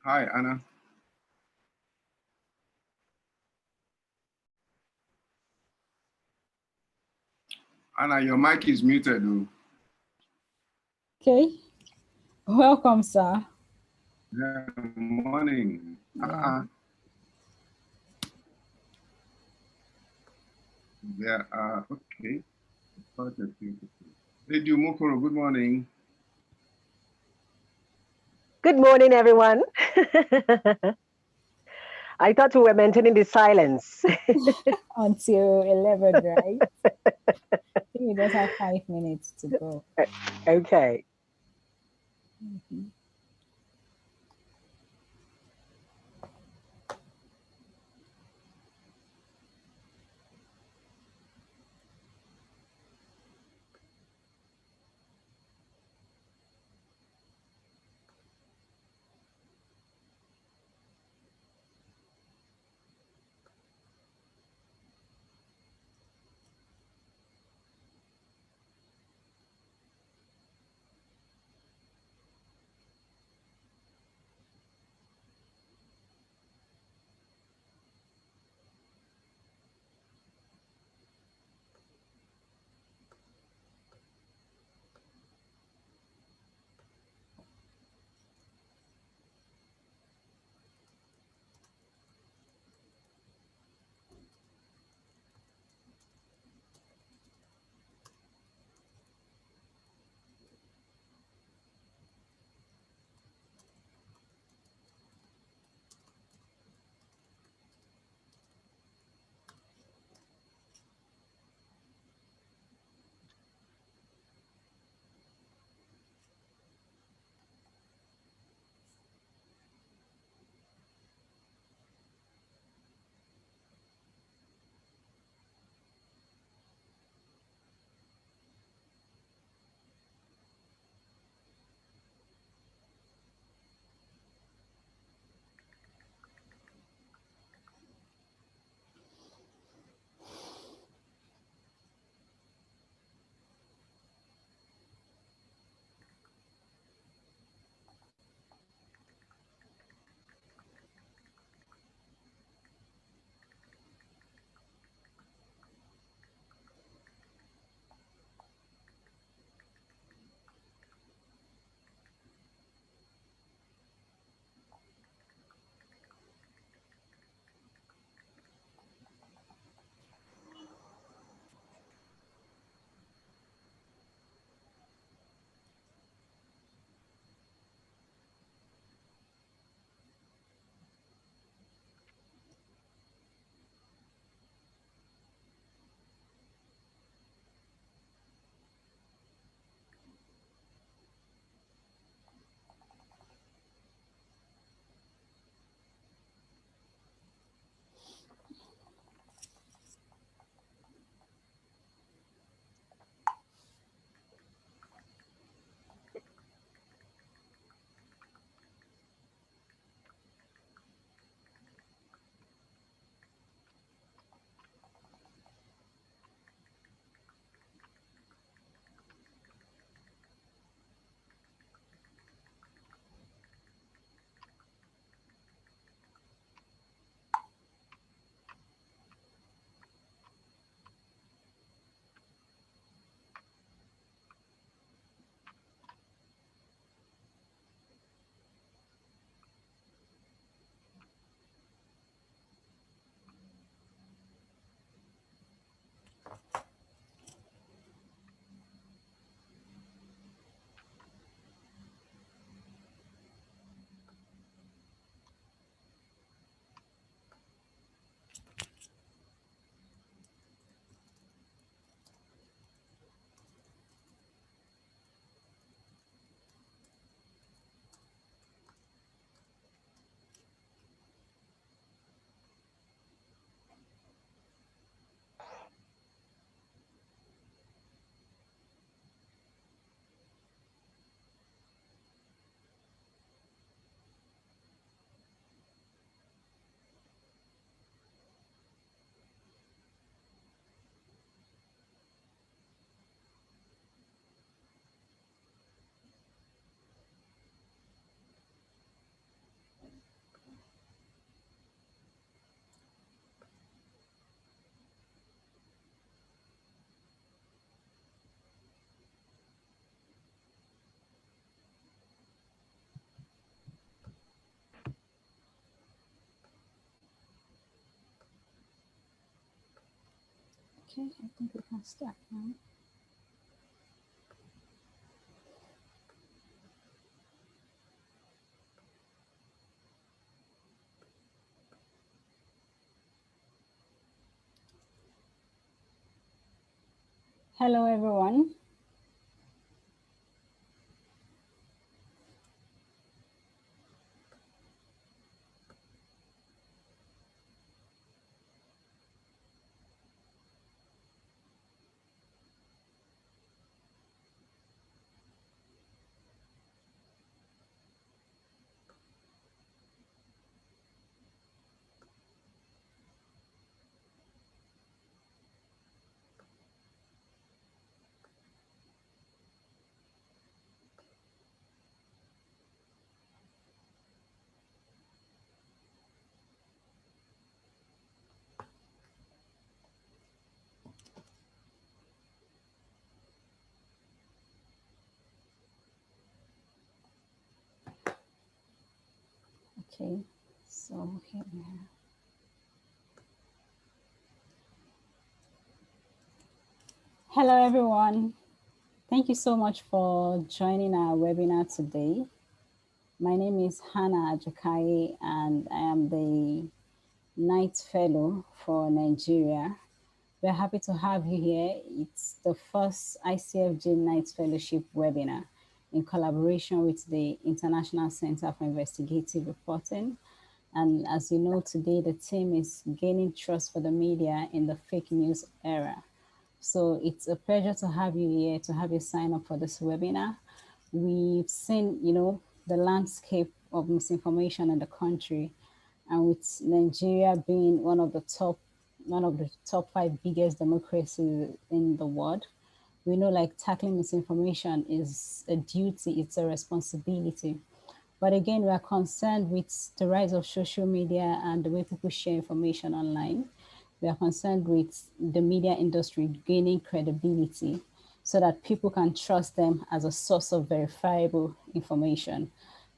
Hi, Anna. Anna, your mic is muted. Though. Okay. Welcome, sir. Yeah, morning. Yeah. Yeah, okay. Radio Mokoro, good morning. Good morning, everyone. I thought we were maintaining the silence. Until 11, right? I think we just have 5 minutes to go. Okay. Mm-hmm. Okay, I think we can start now. Hello, everyone. Okay, so here we are. Hello, everyone. Thank you so much for joining our webinar today. My name is Hannah Ajokai, and I am the Knight Fellow for Nigeria. We're happy to have you here. It's the first Icfj Knight Fellowship webinar in collaboration with the International Center for Investigative Reporting. And as you know, today the theme is gaining trust for the media in the fake news era. So it's a pleasure to have you here, to have you sign up for this webinar. We've seen, the landscape of misinformation in the country, and with Nigeria being one of the top 5 biggest democracies in the world, we know like tackling misinformation is a duty, it's a responsibility. But again, we are concerned with the rise of social media and the way people share information online. We are concerned with the media industry gaining credibility so that people can trust them as a source of verifiable information,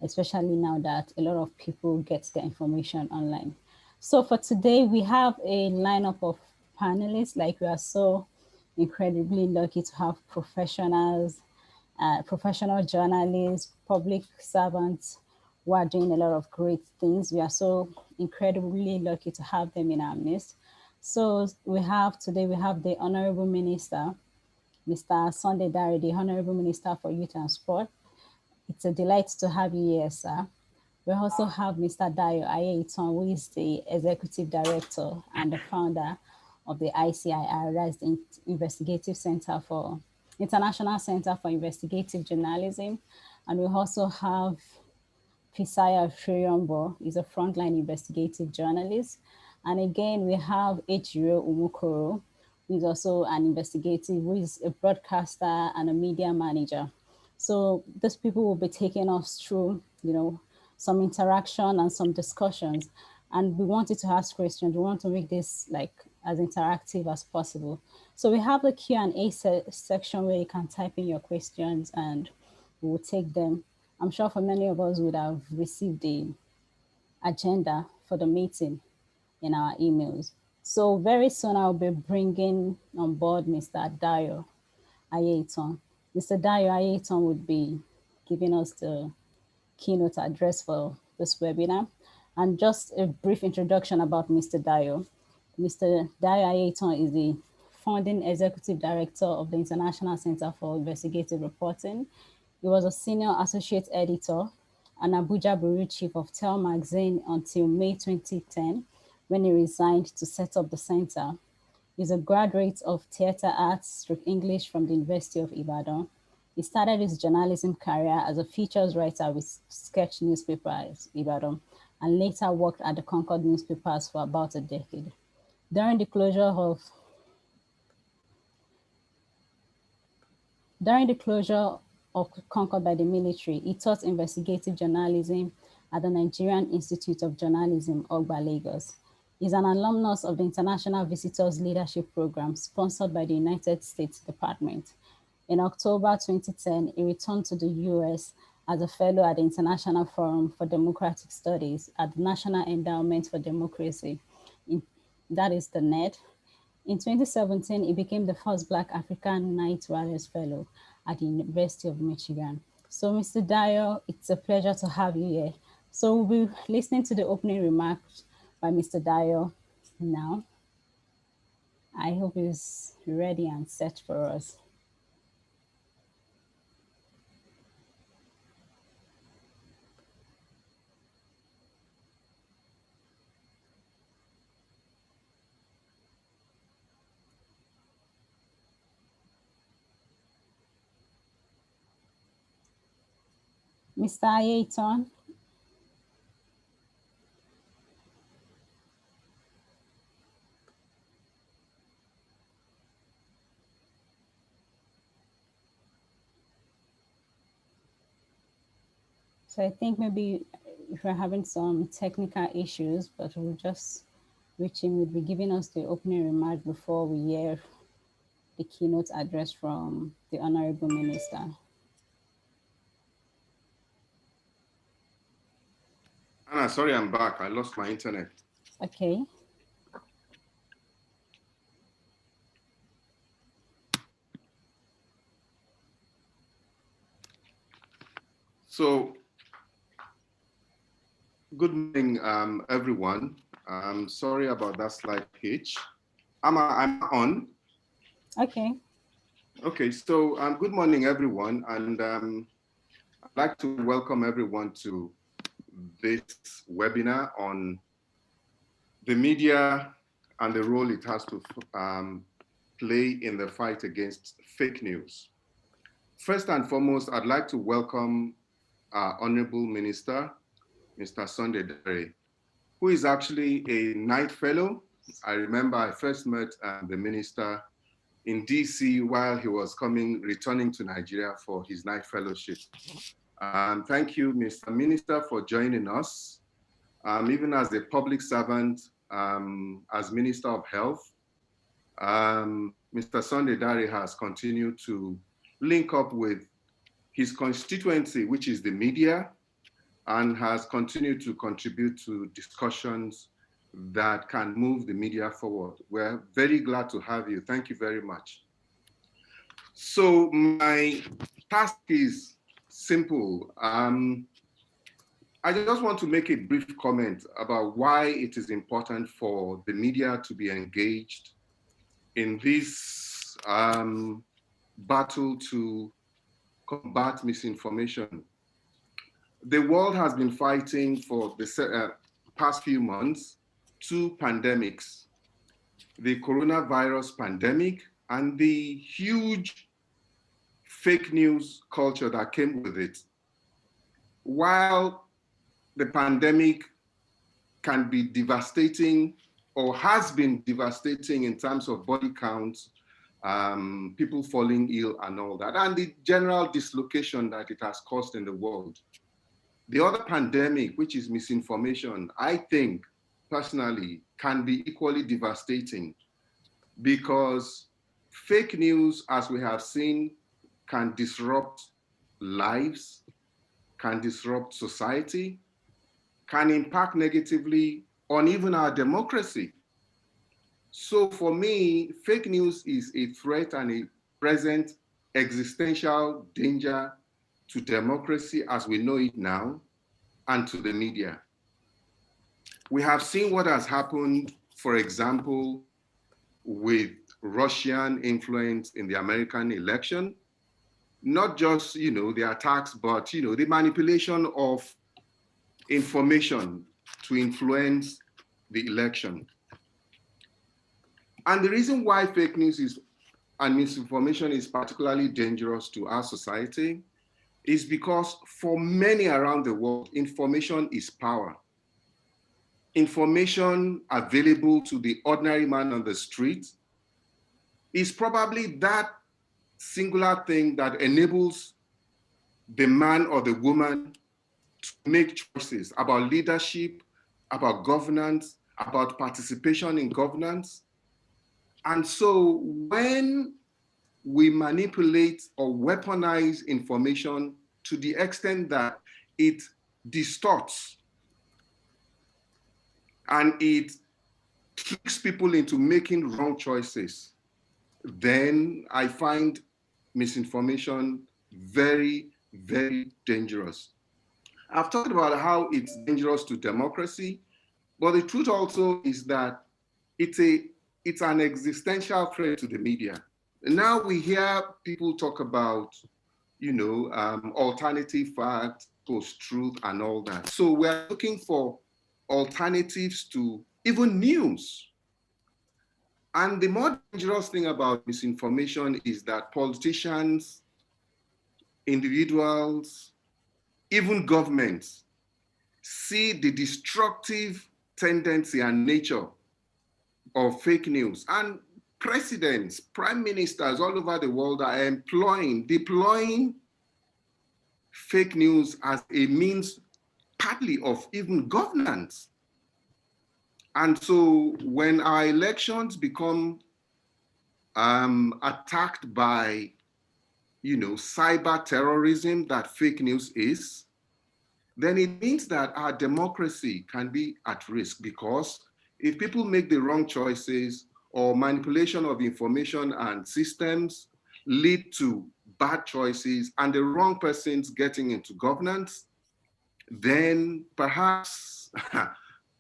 especially now that a lot of people get their information online. So for today, we have a lineup of panelists. Like, we are so incredibly lucky to have professionals, professional journalists, public servants who are doing a lot of great things. We are so incredibly lucky to have them in our midst. So we have the Honorable Minister, Mr. Sunday Dare, the Honorable Minister for Youth and Sport. It's a delight to have you here, sir. We also have Mr. Dayo Ayeitan, who is the Executive Director and the founder of the ICIR, that's the Investigative Center for International Center for Investigative Journalism. And we also have Fisaya Freyombo, is a frontline investigative journalist. And again, we have Ejiro Umukoro, who is also an investigative, who is a broadcaster and a media manager. So these people will be taking us through, some interaction and some discussions. And we wanted to ask questions. We want to make this like as interactive as possible. So we have the Q&A section where you can type in your questions and we will take them. I'm sure for many of us would have received the agenda for the meeting in our emails. So very soon I'll be bringing on board Mr. Dayo Ayeitan. Mr. Dayo Ayeitan would be giving us the keynote address for this webinar. And just a brief introduction about Mr. Dayo. Mr. Dayo Ayeitan is the founding executive director of the International Center for Investigative Reporting. He was a senior associate editor and Abuja Bureau chief of Tel magazine until May 2010, when he resigned to set up the center. He's a graduate of theater arts / English from the University of Ibadan. He started his journalism career as a features writer with Sketch newspapers, Ibadan, and later worked at the Concord newspapers for about a decade. During the closure of Concord by the military, he taught investigative journalism at the Nigerian Institute of Journalism, Ogba, Lagos. He's an alumnus of the International Visitors Leadership Program sponsored by the United States Department. In October 2010, he returned to the US as a fellow at the International Forum for Democratic Studies at the National Endowment for Democracy, that is the NED, In 2017, he became the first Black African Knight Riders Fellow at the University of Michigan. So, Mr. Dio, it's a pleasure to have you here. So, we'll be listening to the opening remarks by Mr. Dio now. I hope he's ready and set for us. Mr. Ayaton. So I think maybe if we're having some technical issues, but we'll just reach him, will be giving us the opening remark before we hear the keynote address from the Honorable Minister. Anna, sorry, I'm back. I lost my internet. Okay. So, good morning, everyone. Sorry about that slight hitch. I'm on. Okay. Okay, so good morning, everyone. And I'd like to welcome everyone to this webinar on the media and the role it has to play in the fight against fake news. First and foremost, I'd like to welcome our Honorable Minister, Mr. Sunday Dare, who is actually a Knight Fellow. I remember I first met the minister in DC while he was returning to Nigeria for his Knight Fellowship. Thank you, Mr. Minister, for joining us. Even as a public servant, as Minister of Health, Mr. Sunday Dare has continued to link up with his constituency, which is the media, and has continued to contribute to discussions that can move the media forward. We're very glad to have you. Thank you very much. So my task is simple. I just want to make a brief comment about why it is important for the media to be engaged in this battle to combat misinformation. The world has been fighting for the past few months two pandemics, the coronavirus pandemic and the huge fake news culture that came with it. While the pandemic can be devastating or has been devastating in terms of body counts, people falling ill and all that, and the general dislocation that it has caused in the world. The other pandemic, which is misinformation, I think personally can be equally devastating because fake news, as we have seen, can disrupt lives, can disrupt society, can impact negatively on even our democracy. So for me, fake news is a threat and a present existential danger to democracy as we know it now and to the media. We have seen what has happened, for example, with Russian influence in the American election, not just, the attacks, but, the manipulation of information to influence the election. And the reason why fake news and misinformation is particularly dangerous to our society is because for many around the world, information is power. Information available to the ordinary man on the street is probably that singular thing that enables the man or the woman to make choices about leadership, about governance, about participation in governance. And so when we manipulate or weaponize information to the extent that it distorts and it tricks people into making wrong choices, then I find misinformation very, very dangerous. I've talked about how it's dangerous to democracy, but the truth also is that it's an existential threat to the media. Now we hear people talk about, alternative facts, post-truth, and all that. So we're looking for alternatives to even news. And the more dangerous thing about misinformation is that politicians, individuals, even governments see the destructive tendency and nature of fake news. And presidents, prime ministers all over the world are deploying fake news as a means partly of even governance. And so when our elections become attacked by, cyber terrorism that fake news is, then it means that our democracy can be at risk, because if people make the wrong choices or manipulation of information and systems lead to bad choices and the wrong persons getting into governance, then perhaps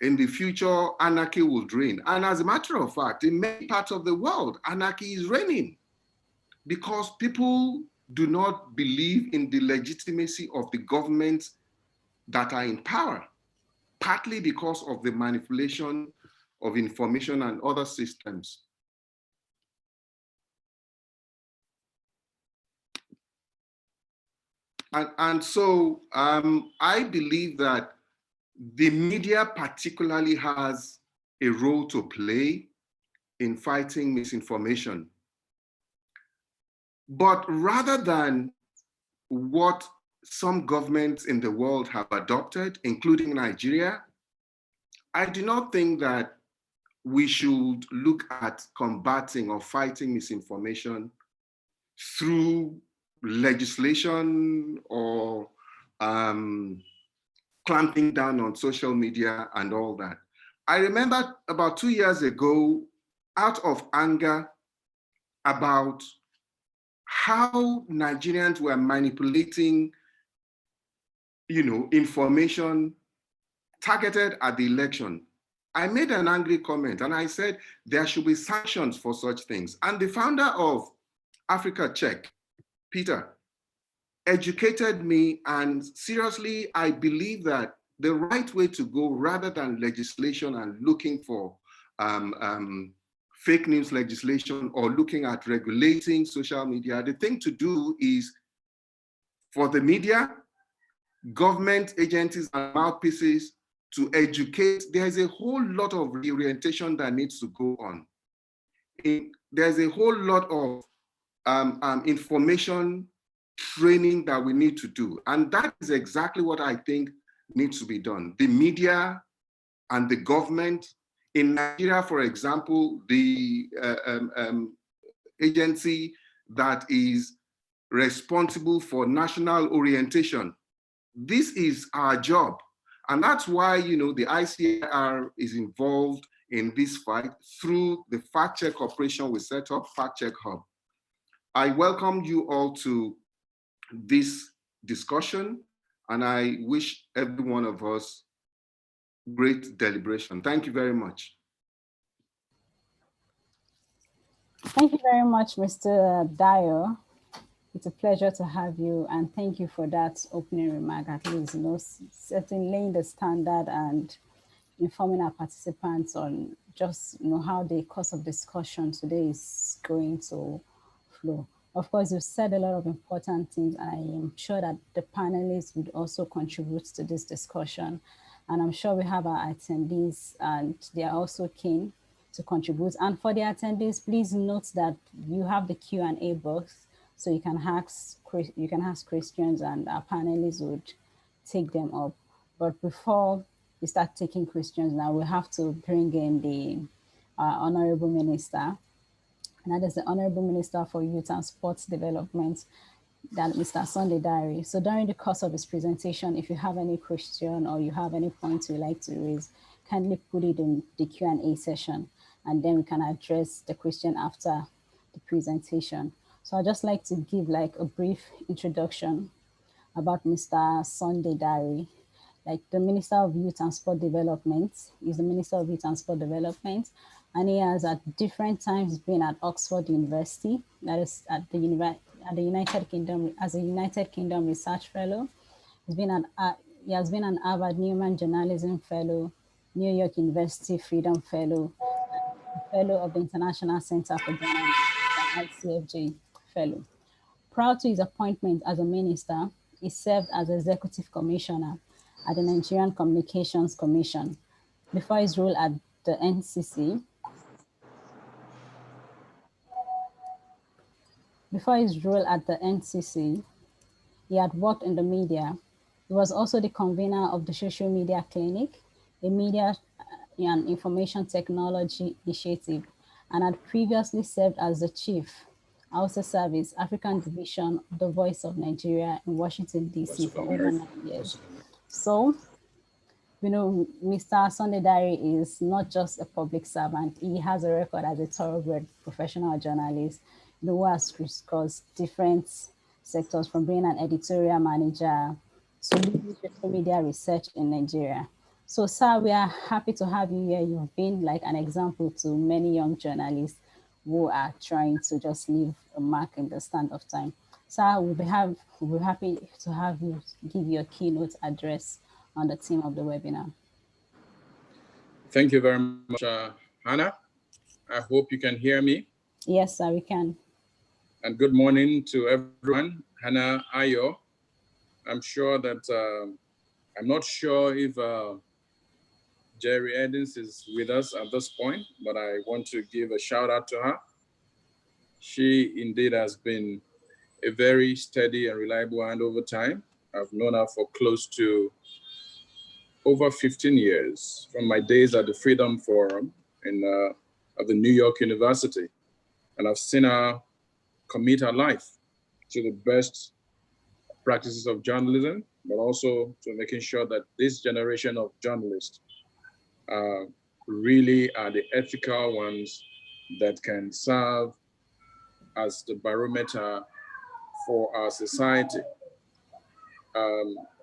in the future, anarchy will reign. And as a matter of fact, in many parts of the world, anarchy is reigning because people do not believe in the legitimacy of the governments that are in power, partly because of the manipulation of information and other systems. And so I believe that the media particularly has a role to play in fighting misinformation. But rather than what some governments in the world have adopted, including Nigeria, I do not think that we should look at combating or fighting misinformation through legislation or clamping down on social media and all that. I remember about 2 years ago, out of anger about how Nigerians were manipulating, information targeted at the election, I made an angry comment and I said there should be sanctions for such things. And the founder of Africa Check, Peter, educated me, and seriously, I believe that the right way to go, rather than legislation and looking for fake news legislation or looking at regulating social media, the thing to do is for the media, government agencies and mouthpieces to educate. There's a whole lot of reorientation that needs to go on. There's a whole lot of information training that we need to do. And that is exactly what I think needs to be done. The media and the government. In Nigeria, for example, the agency that is responsible for national orientation, this is our job. And that's why, the Icir is involved in this fight through the Fact Check operation we set up, Fact Check Hub. I welcome you all to this discussion, and I wish every one of us great deliberation. Thank you very much. Thank you very much, Mr. Dio. It's a pleasure to have you, and thank you for that opening remark, at least, certainly laying the standard and informing our participants on just, how the course of discussion today is going to flow. Of course, you've said a lot of important things. I am sure that the panelists would also contribute to this discussion. And I'm sure we have our attendees, and they are also keen to contribute. And for the attendees, please note that you have the Q&A box, so you can ask questions and our panelists would take them up. But before we start taking questions now, we have to bring in the Honorable Minister, and that is the Honorable Minister for Youth and Sports Development, that Mr. Sunday Diary. So during the course of his presentation, if you have any question or you have any points you'd like to raise, kindly put it in the Q&A session, and then we can address the question after the presentation. So I'd just like to give like a brief introduction about Mr. Sunday Dare. Like the Minister of Youth and Sport Development. He's the Minister of Youth and Sport Development, and he has at different times been at Oxford University, that is at the United Kingdom, as a United Kingdom Research Fellow. He has been an Harvard Newman Journalism Fellow, New York University Freedom Fellow, Fellow of the International Center for Journalism, and Icfj Fellow. Prior to his appointment as a minister, he served as Executive Commissioner at the Nigerian Communications Commission. Before his role at the NCC, he had worked in the media. He was also the convener of the Social Media Clinic, a media and information technology initiative, and had previously served as the chief, Hausa Service, African Division of the Voice of Nigeria in Washington, D.C. for over 9 years. So, you know, Mr. Sunday Dare is not just a public servant. He has a record as a thoroughbred professional journalist, you know, who has discussed different sectors, from being an editorial manager to leading social media research in Nigeria. So, sir, we are happy to have you here. You've been like an example to many young journalists who are trying to just leave a mark in the stand of time. Sir, we'll be happy to have you give your keynote address on the theme of the webinar. Thank you very much, Hannah. I hope you can hear me. Yes, sir, we can. And good morning to everyone. Hannah Ayo. I'm sure that, I'm not sure if Jerry Edens is with us at this point, but I want to give a shout out to her. She indeed has been a very steady and reliable hand over time. I've known her for close to over 15 years, from my days at the Freedom Forum at the New York University. And I've seen her commit her life to the best practices of journalism, but also to making sure that this generation of journalists really are the ethical ones that can serve as the barometer for our society.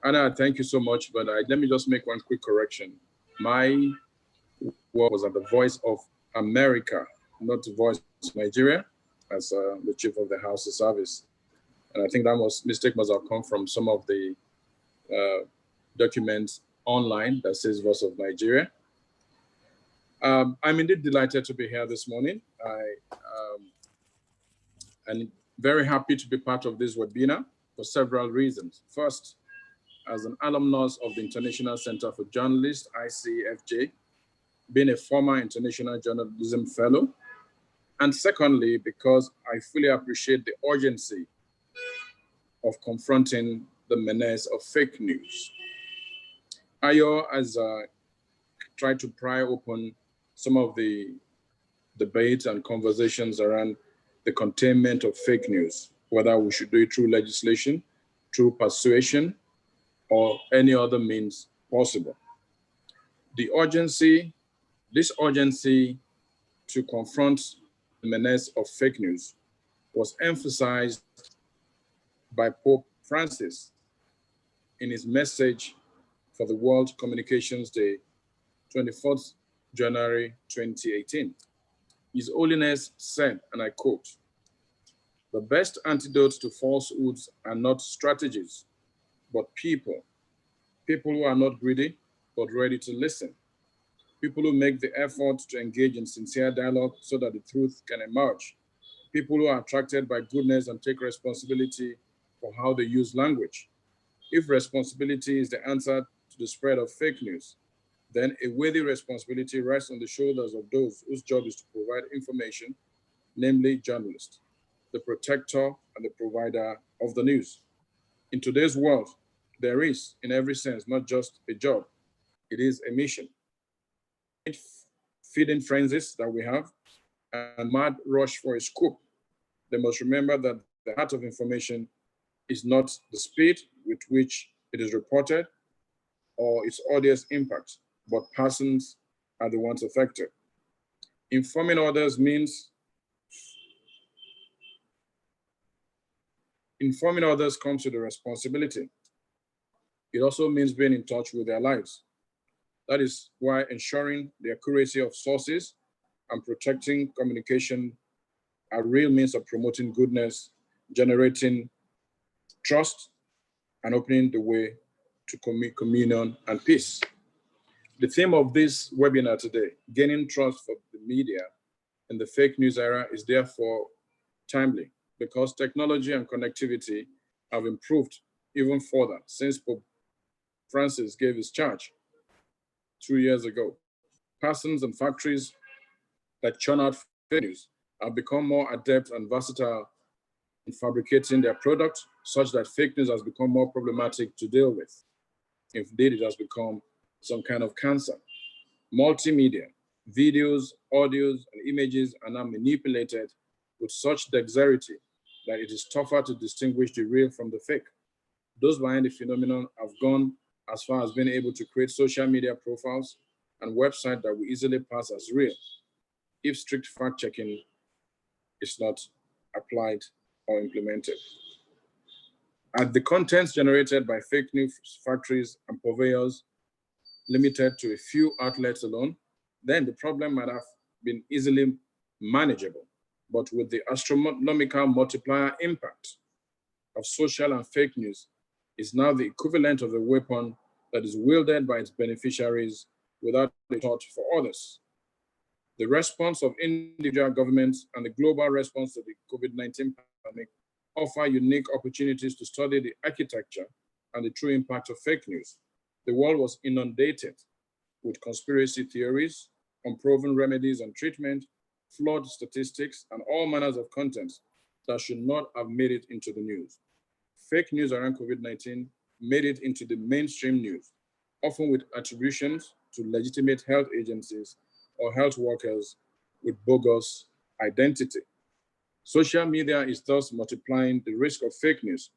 Anna, thank you so much, but let me just make one quick correction. My work was at the Voice of America, not the Voice of Nigeria, as the Chief of the House of Service. And I think that mistake must have come from some of the documents online that says Voice of Nigeria. I'm indeed delighted to be here this morning. I'm very happy to be part of this webinar for several reasons. First, as an alumnus of the International Center for Journalists, Icfj, being a former International Journalism Fellow. And secondly, because I fully appreciate the urgency of confronting the menace of fake news. Ayo has tried to pry open some of the debates and conversations around the containment of fake news, whether we should do it through legislation, through persuasion, or any other means possible. This urgency to confront the menace of fake news was emphasized by Pope Francis in his message for the World Communications Day, 24th January 2018. His Holiness said, and I quote, "The best antidotes to falsehoods are not strategies, but people. People who are not greedy, but ready to listen. People who make the effort to engage in sincere dialogue so that the truth can emerge. People who are attracted by goodness and take responsibility for how they use language. If responsibility is the answer to the spread of fake news, then a weighty responsibility rests on the shoulders of those whose job is to provide information, namely journalists, the protector and the provider of the news. In today's world, there is, in every sense, not just a job, it is a mission. Feeding frenzies that we have and mad rush for a scoop, they must remember that the heart of information is not the speed with which it is reported or its audience impact, but persons are the ones affected. Informing others comes with a responsibility. It also means being in touch with their lives. That is why ensuring the accuracy of sources and protecting communication are real means of promoting goodness, generating trust, and opening the way to communion and peace. The theme of this webinar today, gaining trust for the media in the fake news era, is therefore timely because technology and connectivity have improved even further since Pope Francis gave his charge 2 years ago. Persons and factories that churn out fake news have become more adept and versatile in fabricating their product such that fake news has become more problematic to deal with. Indeed, it has become some kind of cancer. Multimedia, videos, audios, and images are now manipulated with such dexterity that it is tougher to distinguish the real from the fake. Those behind the phenomenon have gone as far as being able to create social media profiles and websites that we easily pass as real if strict fact-checking is not applied or implemented. Are the contents generated by fake news factories and purveyors limited to a few outlets alone? Then the problem might have been easily manageable. But with the astronomical multiplier impact of social and fake news is now the equivalent of a weapon that is wielded by its beneficiaries without a thought for others. The response of individual governments and the global response to the COVID-19 pandemic offer unique opportunities to study the architecture and the true impact of fake news. The world was inundated with conspiracy theories, unproven remedies and treatment, flawed statistics, and all manners of content that should not have made it into the news. Fake news around COVID-19 made it into the mainstream news, often with attributions to legitimate health agencies or health workers with bogus identity. Social media is thus multiplying the risk of fake news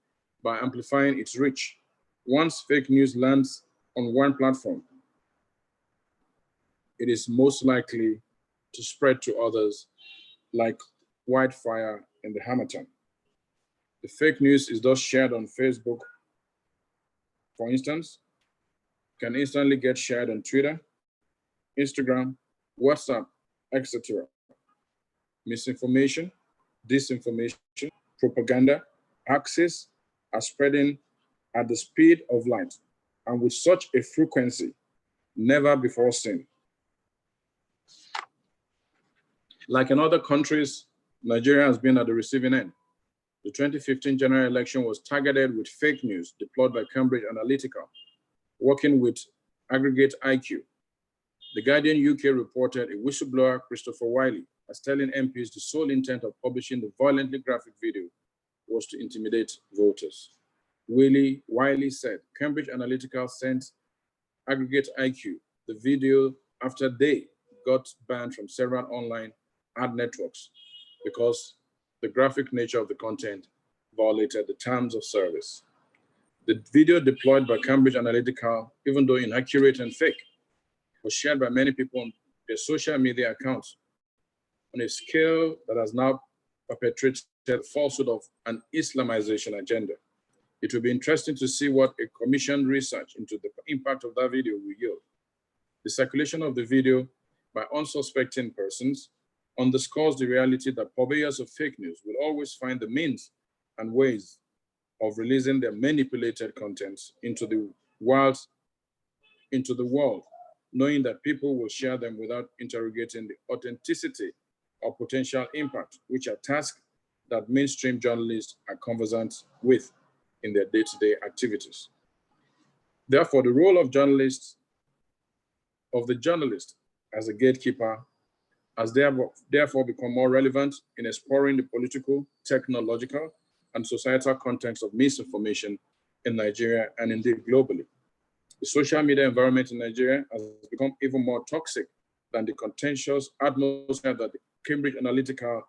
by amplifying its reach. Once fake news lands on one platform, it is most likely to spread to others like wildfire in the Hamilton. The fake news is thus shared on Facebook, for instance, can instantly get shared on Twitter, Instagram, WhatsApp, etc. Misinformation, disinformation, propaganda, axes are spreading at the speed of light and with such a frequency never before seen. Like in other countries, Nigeria has been at the receiving end. The 2015 general election was targeted with fake news deployed by Cambridge Analytica, working with Aggregate IQ. The Guardian UK reported a whistleblower, Christopher Wiley, as telling MPs the sole intent of publishing the violently graphic video was to intimidate voters. Wiley said Cambridge Analytica sent Aggregate IQ the video after they got banned from several online ad networks because the graphic nature of the content violated the terms of service. The video deployed by Cambridge Analytica, even though inaccurate and fake, was shared by many people on their social media accounts on a scale that has now perpetrated the falsehood of an Islamization agenda. It will be interesting to see what a commissioned research into the impact of that video will yield. The circulation of the video by unsuspecting persons underscores the reality that purveyors of fake news will always find the means and ways of releasing their manipulated contents into the world, knowing that people will share them without interrogating the authenticity or potential impact, which are tasks that mainstream journalists are conversant with in their day-to-day activities. Therefore, the role of the journalist as a gatekeeper has therefore become more relevant in exploring the political, technological, and societal context of misinformation in Nigeria and indeed globally. The social media environment in Nigeria has become even more toxic than the contentious atmosphere that Cambridge Analytica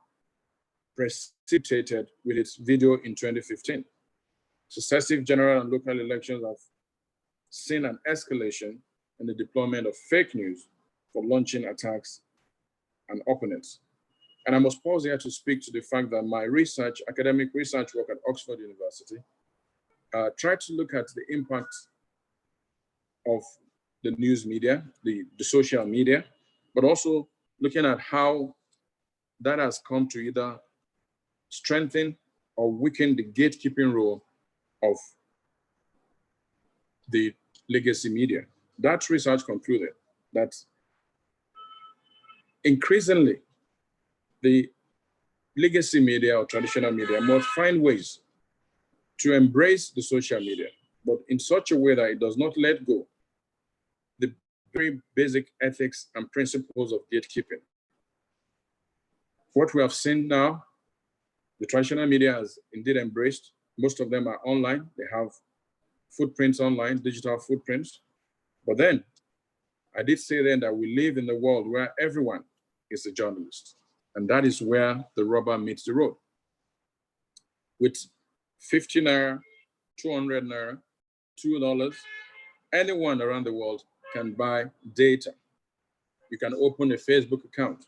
precipitated with its video in 2015. Successive general and local elections have seen an escalation in the deployment of fake news for launching attacks and opponents. And I must pause here to speak to the fact that my research, academic research work at Oxford University, tried to look at the impact of the news media, the social media, but also looking at how that has come to either strengthen or weaken the gatekeeping role of the legacy media. That research concluded that increasingly the legacy media or traditional media must find ways to embrace the social media, but in such a way that it does not let go the very basic ethics and principles of gatekeeping. What we have seen now, the traditional media has indeed embraced. Most of them are online. They have footprints online, digital footprints. But then, I did say then that we live in a world where everyone is a journalist. And that is where the rubber meets the road. With 50 naira, 200 naira, $2, anyone around the world can buy data. You can open a Facebook account.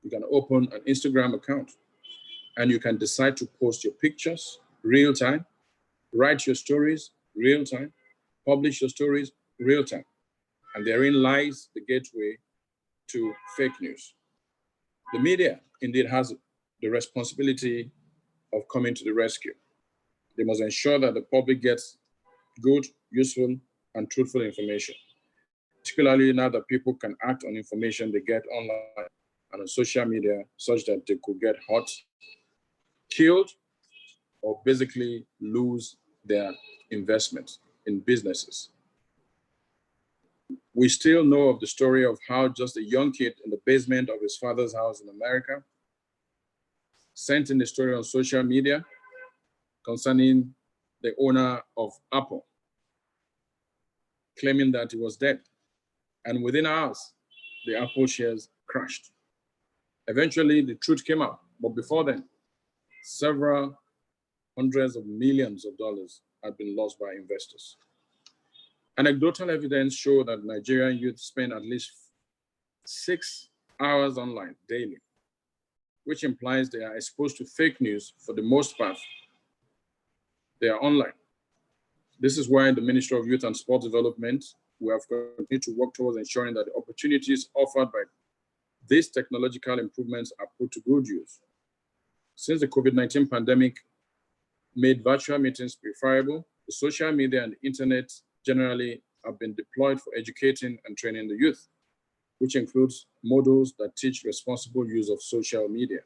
You can open an Instagram account. And you can decide to post your pictures real time, write your stories real time, publish your stories real time. And therein lies the gateway to fake news. The media indeed has the responsibility of coming to the rescue. They must ensure that the public gets good, useful, and truthful information, particularly now that people can act on information they get online and on social media such that they could get hurt, killed, or basically lose their investment in businesses. We still know of the story of how just a young kid in the basement of his father's house in America sent in a story on social media concerning the owner of Apple, claiming that he was dead. And within hours, the Apple shares crashed. Eventually, the truth came out. But before then, several hundreds of millions of dollars had been lost by investors. Anecdotal evidence show that Nigerian youth spend at least 6 hours online daily, which implies they are exposed to fake news for the most part. They are online. This is why the Ministry of Youth and Sport Development, we have continued to work towards ensuring that the opportunities offered by these technological improvements are put to good use. Since the COVID-19 pandemic made virtual meetings preferable, the social media and the internet generally have been deployed for educating and training the youth, which includes modules that teach responsible use of social media.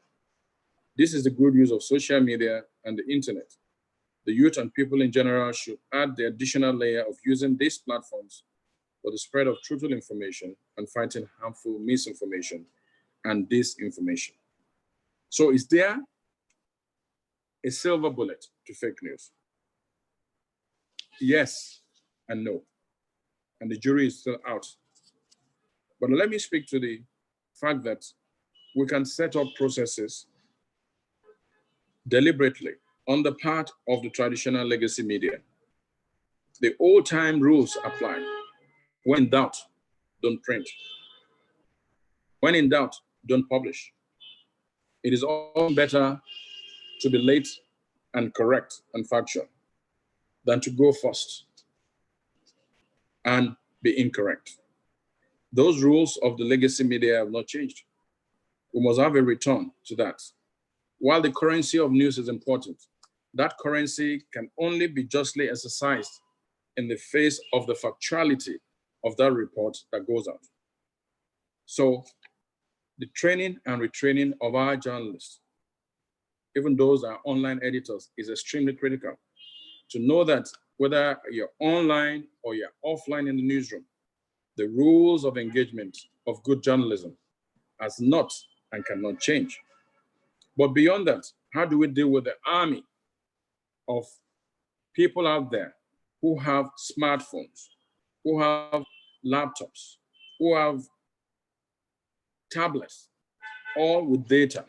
This is the good use of social media and the internet. The youth and people in general should add the additional layer of using these platforms for the spread of truthful information and fighting harmful misinformation and disinformation. So is there a silver bullet to fake news? Yes and no. And the jury is still out. But let me speak to the fact that we can set up processes deliberately on the part of the traditional legacy media. The old-time rules apply. When in doubt, don't print. When in doubt, don't publish. It is often better to be late and correct and factual than to go first and be incorrect. Those rules of the legacy media have not changed. We must have a return to that. While the currency of news is important, that currency can only be justly exercised in the face of the factuality of that report that goes out. So the training and retraining of our journalists, even those are online editors, is extremely critical. To know that whether you're online or you're offline in the newsroom, the rules of engagement of good journalism has not and cannot change. But beyond that, how do we deal with the army of people out there who have smartphones, who have laptops, who have tablets, all with data,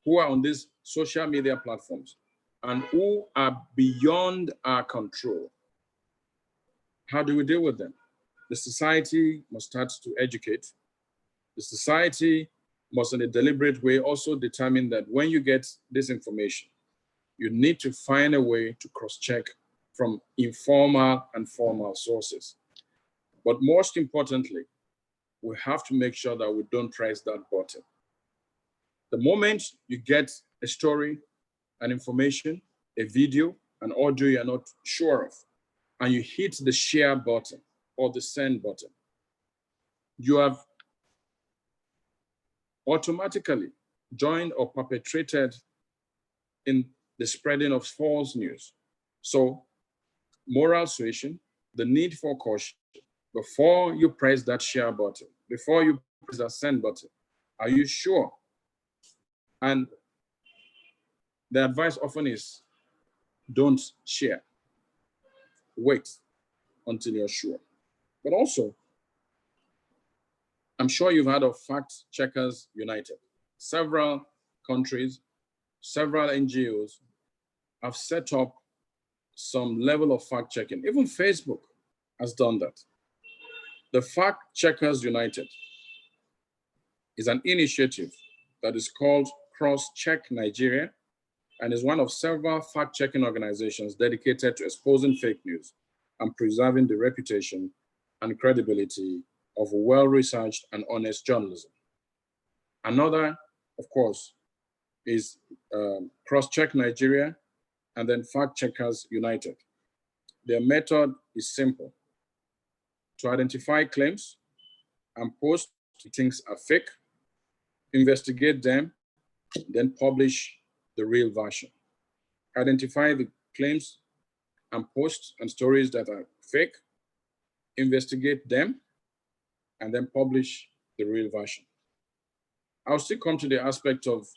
who are on these social media platforms and who are beyond our control? How do we deal with them? the society must start to educate. The society must, in a deliberate way, also determine that when you get this information, you need to find a way to cross-check from informal and formal sources. But most importantly, we have to make sure that we don't press that button. The moment you get a story, an information, a video, an audio you're not sure of, and you hit the share button or the send button, you have automatically joined or perpetrated in the spreading of false news. So, moral suasion, the need for caution, before you press that share button, before you press that send button, are you sure? And the advice often is, don't share. Wait until you're sure. But also, I'm sure you've heard of Fact Checkers United. Several countries, several NGOs have set up some level of fact checking. Even Facebook has done that. The Fact Checkers United is an initiative that is called Cross-Check Nigeria and is one of several fact-checking organizations dedicated to exposing fake news and preserving the reputation and credibility of well-researched and honest journalism. Another, of course, is Cross-Check Nigeria and then Fact Checkers United. Their method is simple: to identify claims and post things are fake, investigate them, then publish the real version. Identify the claims and posts and stories that are fake, investigate them, and then publish the real version. I'll still come to the aspect of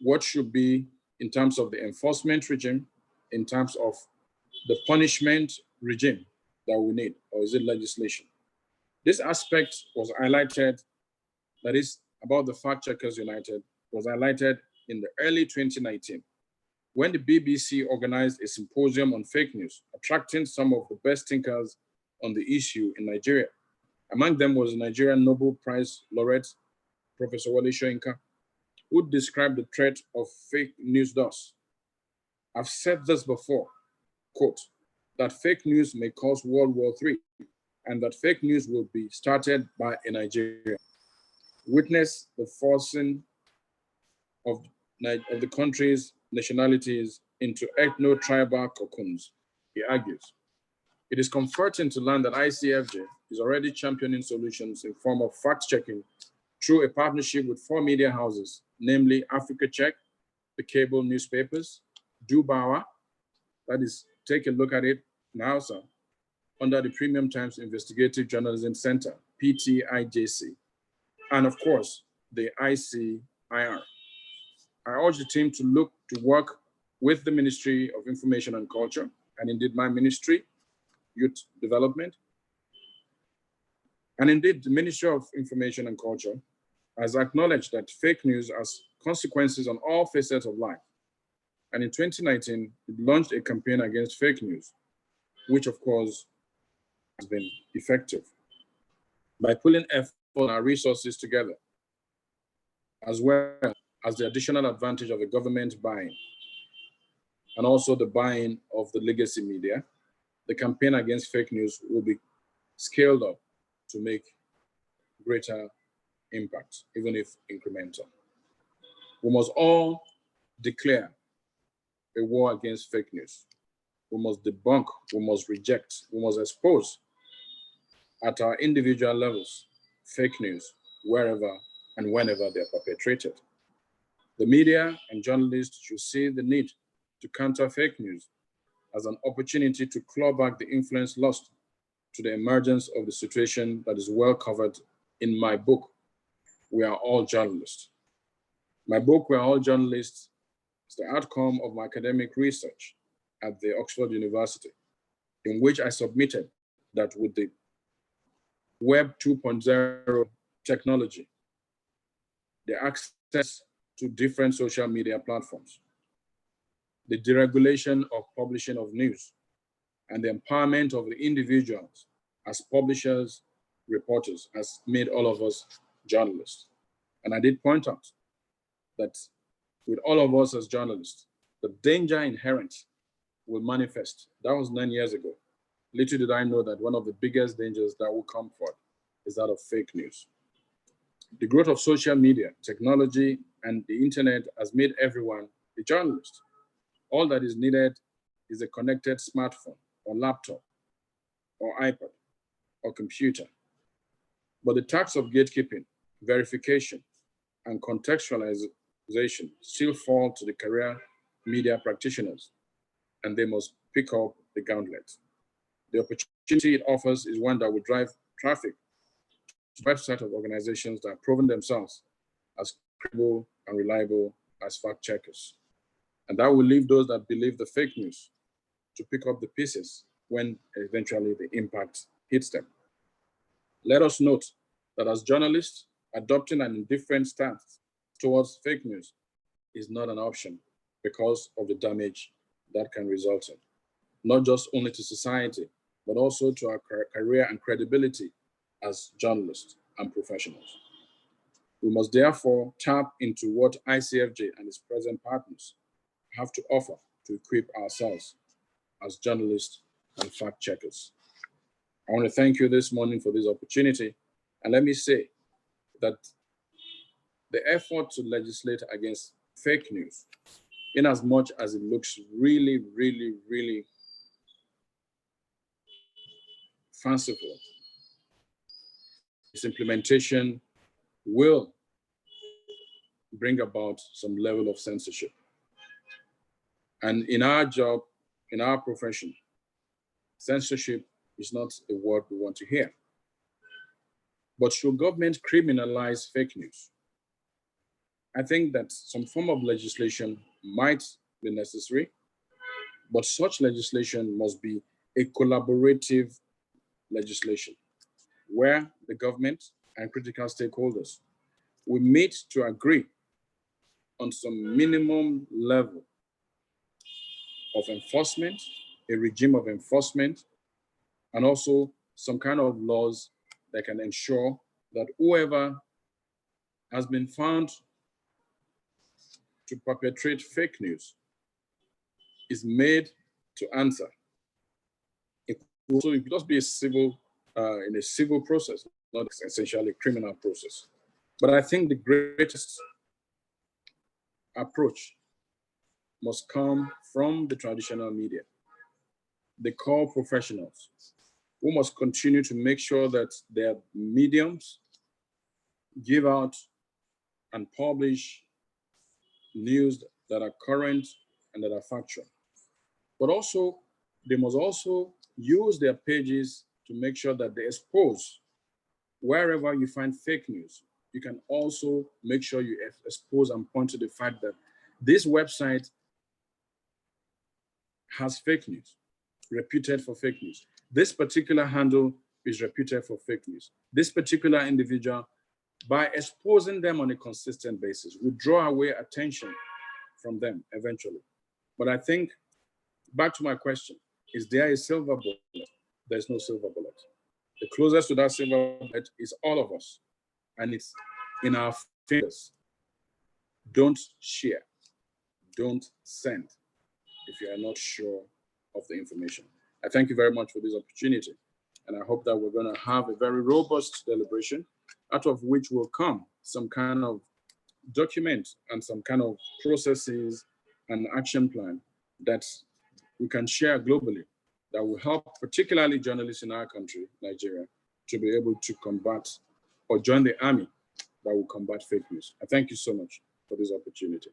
what should be in terms of the enforcement regime, in terms of the punishment regime that we need, or is it legislation? This aspect was highlighted, that is about the Fact Checkers United, was highlighted in the early 2019, when the BBC organized a symposium on fake news, attracting some of the best thinkers on the issue in Nigeria. Among them was the Nigerian Nobel Prize laureate, Professor Wole Soyinka, who described the threat of fake news thus: I've said this before, quote, that fake news may cause World War III, and that fake news will be started by a Nigerian. Witness the forcing of the country's nationalities into ethno-tribal cocoons, he argues. It is comforting to learn that Icfj is already championing solutions in form of fact-checking through a partnership with 4 media houses, namely Africa Check, the cable newspapers, Dubawa, that is, take a look at it now, sir, under the Premium Times Investigative Journalism Center, PTIJC, and of course, the Icir. I urge the team to look to work with the Ministry of Information and Culture, and indeed my ministry, Youth Development. And indeed, the Ministry of Information and Culture has acknowledged that fake news has consequences on all facets of life. And in 2019, it launched a campaign against fake news, which of course has been effective. By pulling effort and our resources together, as well as the additional advantage of the government buying, and also the buying of the legacy media, the campaign against fake news will be scaled up to make greater impact, even if incremental. We must all declare a war against fake news. We must debunk, we must reject, we must expose at our individual levels fake news wherever and whenever they're perpetrated. The media and journalists should see the need to counter fake news as an opportunity to claw back the influence lost to the emergence of the situation that is well covered in my book, We Are All Journalists. My book, We Are All Journalists, is the outcome of my academic research at the Oxford University, in which I submitted that with the Web 2.0 technology, the access to different social media platforms, the deregulation of publishing of news, and the empowerment of the individuals as publishers, reporters, has made all of us journalists. And I did point out that with all of us as journalists, the danger inherent will manifest. That was 9 years ago. Little did I know that one of the biggest dangers that will come forth is that of fake news. The growth of social media, technology, and the internet has made everyone a journalist. All that is needed is a connected smartphone or laptop or iPad or computer. But the task of gatekeeping, verification, and contextualization still fall to the career media practitioners, and they must pick up the gauntlet. The opportunity it offers is one that will drive traffic to the website of organizations that have proven themselves as credible and reliable as fact checkers. And that will leave those that believe the fake news to pick up the pieces when eventually the impact hits them. Let us note that as journalists, adopting an indifferent stance towards fake news is not an option because of the damage that can result in, not just only to society, but also to our career and credibility as journalists and professionals. We must therefore tap into what Icfj and its present partners have to offer to equip ourselves as journalists and fact checkers. I want to thank you this morning for this opportunity. And let me say that the effort to legislate against fake news, in as much as it looks really, really, really fanciful, its implementation will bring about some level of censorship. And in our job, in our profession, censorship is not a word we want to hear. But should government criminalize fake news? I think that some form of legislation might be necessary, but such legislation must be a collaborative legislation where the government and critical stakeholders will meet to agree on some minimum level of enforcement, a regime of enforcement, and also some kind of laws that can ensure that whoever has been found to perpetrate fake news is made to answer. It will also just be a civil, in a civil process, not essentially a criminal process. But I think the greatest approach must come from the traditional media, the core professionals, who must continue to make sure that their mediums give out and publish news that are current and that are factual. But also, they must also use their pages to make sure that they expose wherever you find fake news. You can also make sure you expose and point to the fact that this website has fake news, reputed for fake news. This particular handle is reputed for fake news. This particular individual, by exposing them on a consistent basis, we draw away attention from them eventually. But I think, back to my question, is there a silver bullet? There's no silver bullet. The closest to that silver bullet is all of us, and it's in our fingers. Don't share, don't send if you are not sure of the information. I thank you very much for this opportunity, and I hope that we're going to have a very robust deliberation, out of which will come some kind of document and some kind of processes and action plan that we can share globally that will help particularly journalists in our country, Nigeria, to be able to combat or join the army that will combat fake news. I thank you so much for this opportunity.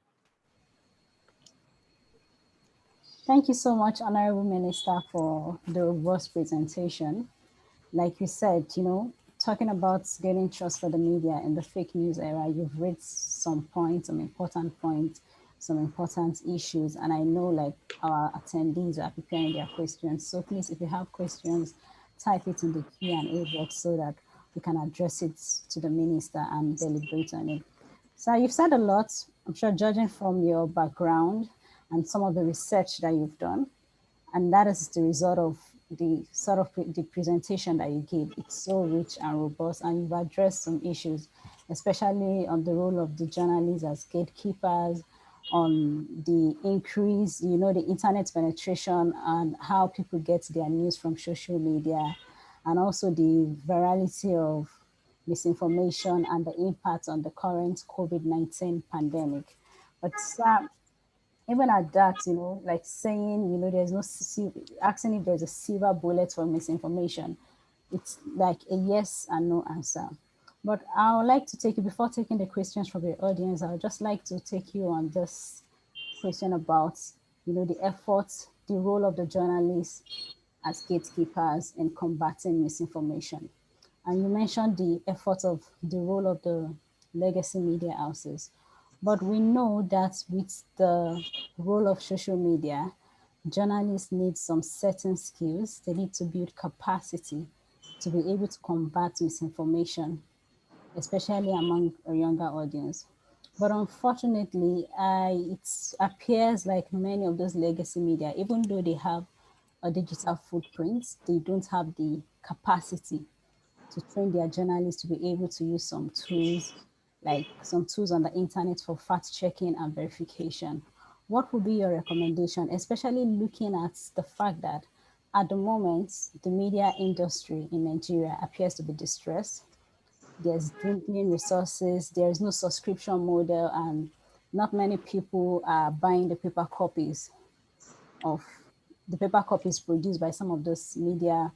Thank you so much, Honorable Minister, for the robust presentation. Like you said, talking about gaining trust for the media in the fake news era, you've raised some points, some important points, some important issues. And I know like our attendees are preparing their questions. So please, if you have questions, type it in the Q&A box so that we can address it to the minister and deliberate on it. So you've said a lot, I'm sure, judging from your background and some of the research that you've done. And that is the result of the sort of the presentation that you gave. It's so rich and robust, and you've addressed some issues, especially on the role of the journalists as gatekeepers, on the increase, the internet penetration and how people get their news from social media, and also the virality of misinformation and the impact on the current COVID-19 pandemic. But even at that, like saying, there's no, asking if there's a silver bullet for misinformation, it's like a yes and no answer. But I would like to take you, before taking the questions from the audience, I would just like to take you on this question about, the efforts, the role of the journalists as gatekeepers in combating misinformation. And you mentioned the efforts of the role of the legacy media houses. But we know that with the role of social media, journalists need some certain skills. They need to build capacity to be able to combat misinformation, especially among a younger audience. But unfortunately, it appears like many of those legacy media, even though they have a digital footprint, they don't have the capacity to train their journalists to be able to use some tools, like some tools on the internet for fact checking and verification. What would be your recommendation, especially looking at the fact that at the moment, the media industry in Nigeria appears to be distressed? There's dwindling resources, there's no subscription model, and not many people are buying the paper copies produced by some of those media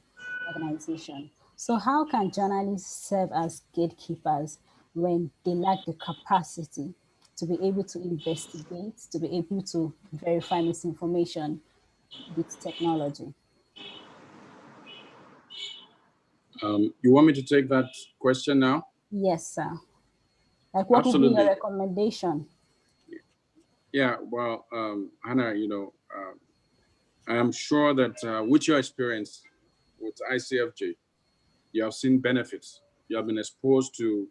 organizations. So how can journalists serve as gatekeepers when they lack the capacity to be able to investigate, to be able to verify misinformation with technology? You want me to take that question now? Yes, sir. Like, what would be your recommendation? Yeah, well, Hannah, I am sure that with your experience with Icfj, you have seen benefits. You have been exposed to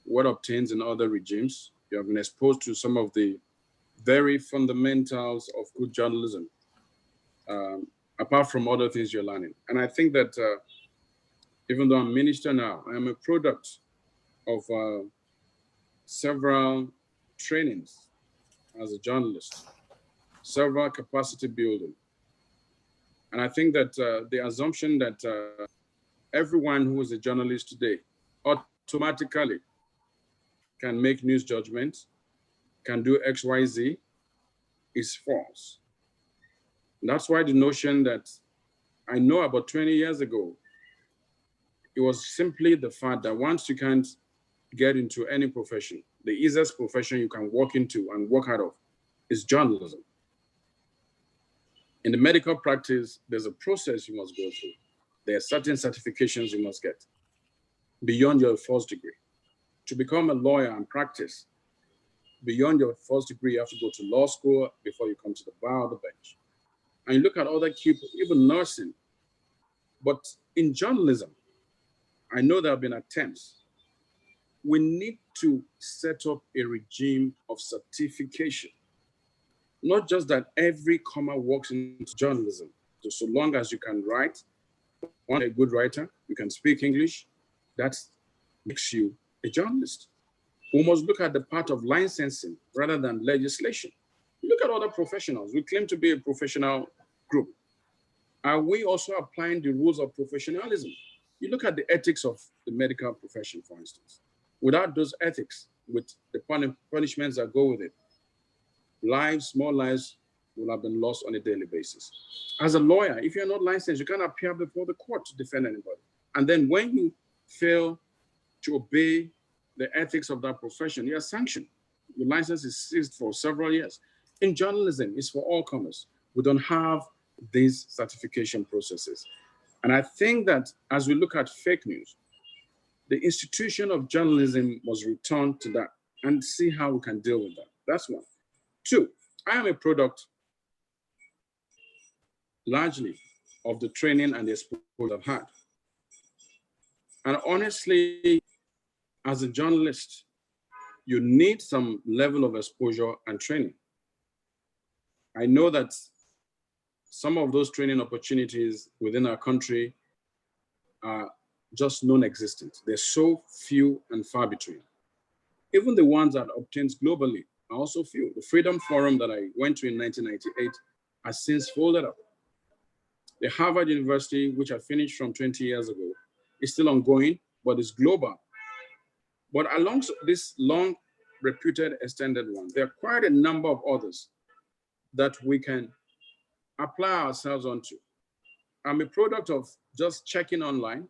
what obtains in other regimes. You have been exposed to some of the very fundamentals of good journalism, apart from other things you're learning. And I think that even though I'm minister now, I am a product of several trainings as a journalist, several capacity building. And I think that the assumption that everyone who is a journalist today automatically can make news judgments, can do X, Y, Z is false. And that's why the notion that I know about 20 years ago, it was simply the fact that once you can't get into any profession, the easiest profession you can walk into and work out of is journalism. In the medical practice, there's a process you must go through. There are certain certifications you must get beyond your first degree. To become a lawyer and practice, beyond your first degree, you have to go to law school before you come to the bar or the bench. And you look at other people, even nursing. But in journalism, I know there have been attempts. We need to set up a regime of certification. Not just that every comma works into journalism. So long as you can write, one, a good writer, you can speak English, that makes you a journalist. We must look at the part of licensing rather than legislation. Look at other professionals. We claim to be a professional group. Are we also applying the rules of professionalism? You look at the ethics of the medical profession, for instance. Without those ethics, with the punishments that go with it, lives, small lives, will have been lost on a daily basis. As a lawyer, if you're not licensed, you can't appear before the court to defend anybody. And then when you fail to obey the ethics of that profession, you are sanctioned. Your license is seized for several years. In journalism, it's for all comers. We don't have these certification processes. And I think that as we look at fake news, the institution of journalism must return to that and see how we can deal with that. That's one. Two, I am a product largely of the training and the exposure I've had. And honestly, as a journalist, you need some level of exposure and training. I know that some of those training opportunities within our country are just non-existent. They're so few and far between. Even the ones that are obtained globally are also few. The Freedom Forum that I went to in 1998 has since folded up. The Harvard University, which I finished from 20 years ago, is still ongoing, but it's global. But along this long, reputed, extended one, there are quite a number of others that we can apply ourselves onto. I'm a product of just checking online,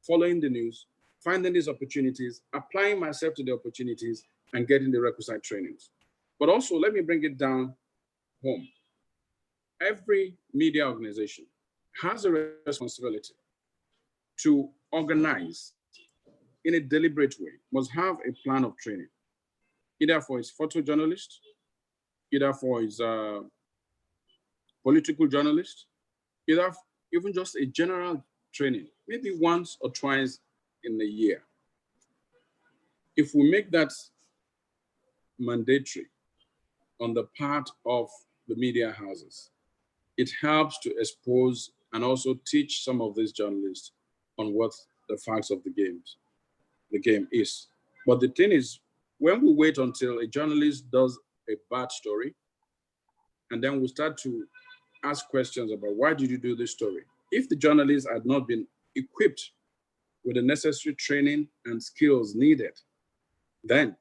following the news, finding these opportunities, applying myself to the opportunities, and getting the requisite trainings. But also, let me bring it down home. Every media organization has a responsibility to organize in a deliberate way, must have a plan of training, either for its photojournalist, either for its political journalist, either even just a general training, maybe once or twice in a year. If we make that mandatory on the part of the media houses, it helps to expose and also teach some of these journalists on what the facts of the game is. But the thing is, when we wait until a journalist does a bad story, and then we start to ask questions about why did you do this story? If the journalist had not been equipped with the necessary training and skills needed, then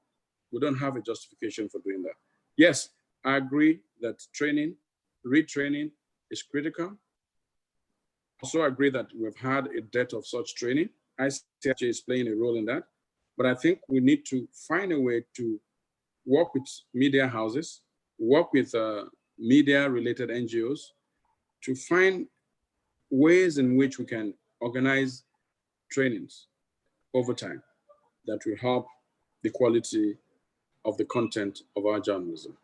we don't have a justification for doing that. Yes, I agree that training, retraining is critical. Also agree that we've had a dearth of such training. Icfj is playing a role in that. But I think we need to find a way to work with media houses, work with media-related NGOs to find ways in which we can organize trainings over time that will help the quality of the content of our journalism.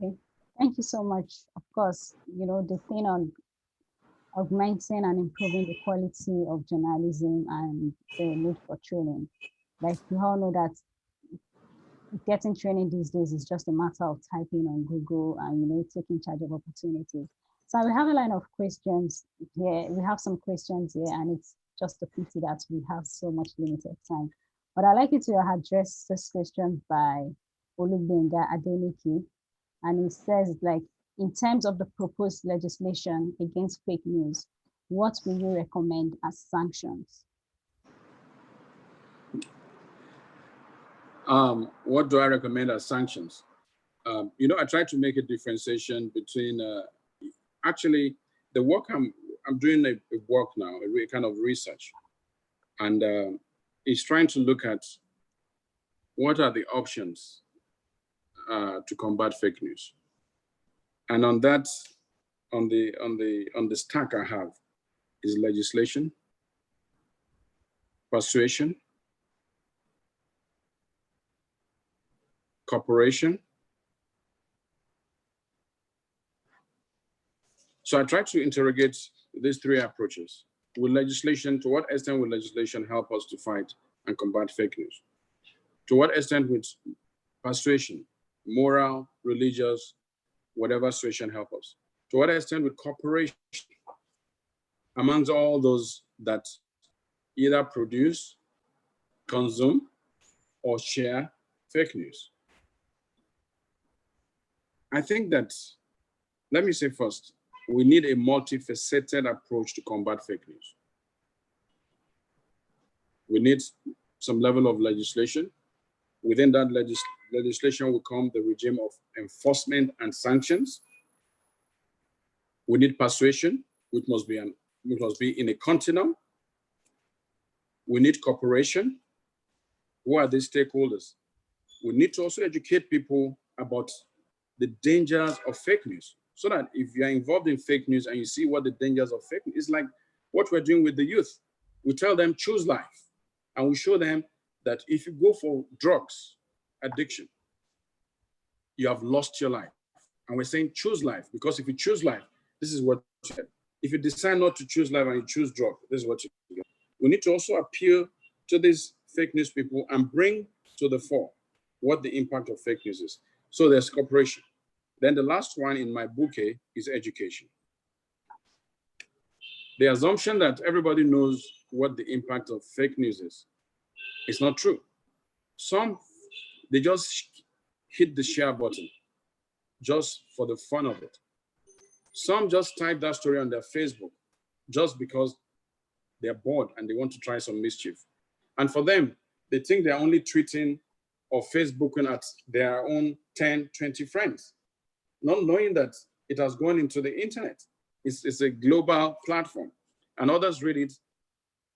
Okay, thank you so much. Of course, you know, the thing on augmenting and improving the quality of journalism and the need for training. Like we all know that getting training these days is just a matter of typing on Google and, you know, taking charge of opportunities. So we have a line of questions here. We have some questions here, and it's just a pity that we have so much limited time. But I'd like you to address this question by Olubenga Adeniki. And it says, like, in terms of the proposed legislation against fake news, what will you recommend as sanctions? What do I recommend as sanctions? You know, I try to make a differentiation between, actually, the work I'm doing a work now, a kind of research, and it's trying to look at what are the options to combat fake news. And on that, on the stack I have is legislation, persuasion, cooperation. So I try to interrogate these three approaches. Will legislation, to what extent will legislation help us to fight and combat fake news? To what extent would persuasion, moral, religious, whatever persuasion help us? To what extent would cooperation amongst all those that either produce, consume, or share fake news? I think that, let me say first, we need a multifaceted approach to combat fake news. We need some level of legislation. Within that legislation will come the regime of enforcement and sanctions. We need persuasion, which must be in a continuum. We need cooperation. Who are the stakeholders? We need to also educate people about the dangers of fake news, so that if you are involved in fake news and you see what the dangers of fake news is, like what we're doing with the youth. We tell them, choose life. And we show them that if you go for drugs addiction, you have lost your life. And we're saying, choose life, because if you choose life, this is what you get. If you decide not to choose life and you choose drug, this is what you get. We need to also appeal to these fake news people and bring to the fore what the impact of fake news is. So there's cooperation. Then the last one in my bouquet is education. The assumption that everybody knows what the impact of fake news is not true. Some, they just hit the share button just for the fun of it. Some just type that story on their Facebook just because they're bored and they want to try some mischief. And for them, they think they're only tweeting or Facebooking at their own 10, 20 friends, not knowing that it has gone into the internet. It's a global platform, and others read it,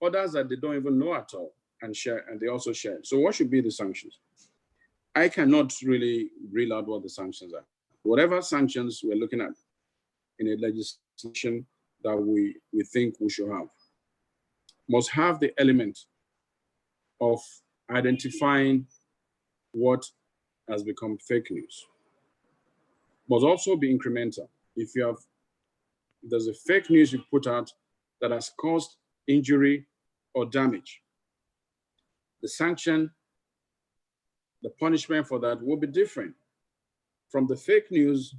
others that they don't even know at all, and share, and they also share. So what should be the sanctions? I cannot really reel out what the sanctions are. Whatever sanctions we're looking at in a legislation that we think we should have, must have the element of identifying what has become fake news. Must also be incremental. If there's a fake news you put out that has caused injury or damage, the sanction, the punishment for that will be different from the fake news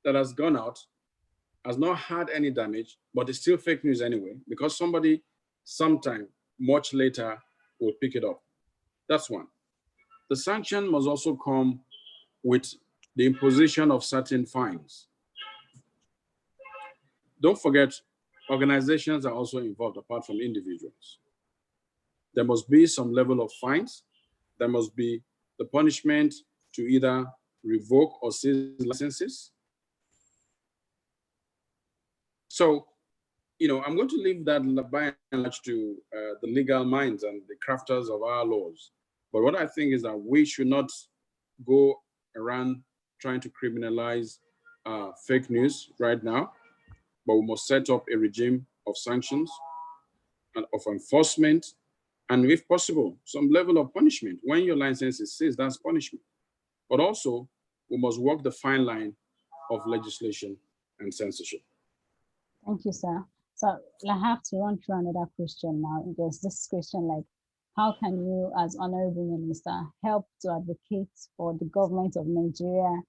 that has gone out, has not had any damage, but it's still fake news anyway, because somebody sometime much later will pick it up. That's one. The sanction must also come with the imposition of certain fines. Don't forget, organizations are also involved apart from individuals. There must be some level of fines. There must be the punishment to either revoke or seize licenses. So, I'm going to leave that by and large to the legal minds and the crafters of our laws. But what I think is that we should not go around trying to criminalize fake news right now, but we must set up a regime of sanctions and of enforcement, and if possible, some level of punishment. When your license is seized, that's punishment. But also, we must walk the fine line of legislation and censorship. Thank you, sir. So I have to run through another question now. There's this question like, how can you, as Honorable Minister, help to advocate for the government of Nigeria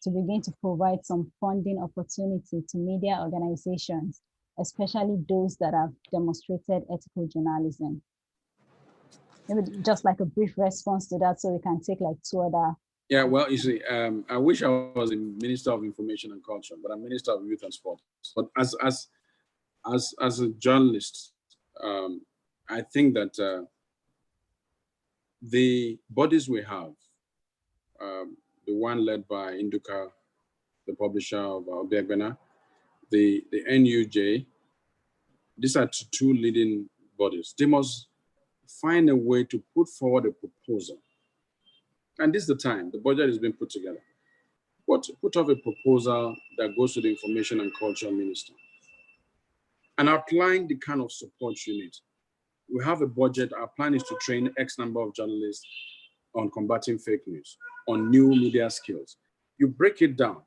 to begin to provide some funding opportunity to media organizations, especially those that have demonstrated ethical journalism? Maybe just like a brief response to that so we can take like two other. Yeah, well, you see, I wish I was a Minister of Information and Culture, but I'm Minister of Youth and Sport. But as a journalist, I think that the bodies we have, the one led by Induka, the publisher of Obiagbena, the NUJ, these are two leading bodies. They must find a way to put forward a proposal. And this is the time, the budget is being put together. Put up a proposal that goes to the Information and Culture Minister and outline the kind of support you need. We have a budget, our plan is to train X number of journalists on combating fake news, on new media skills. You break it down.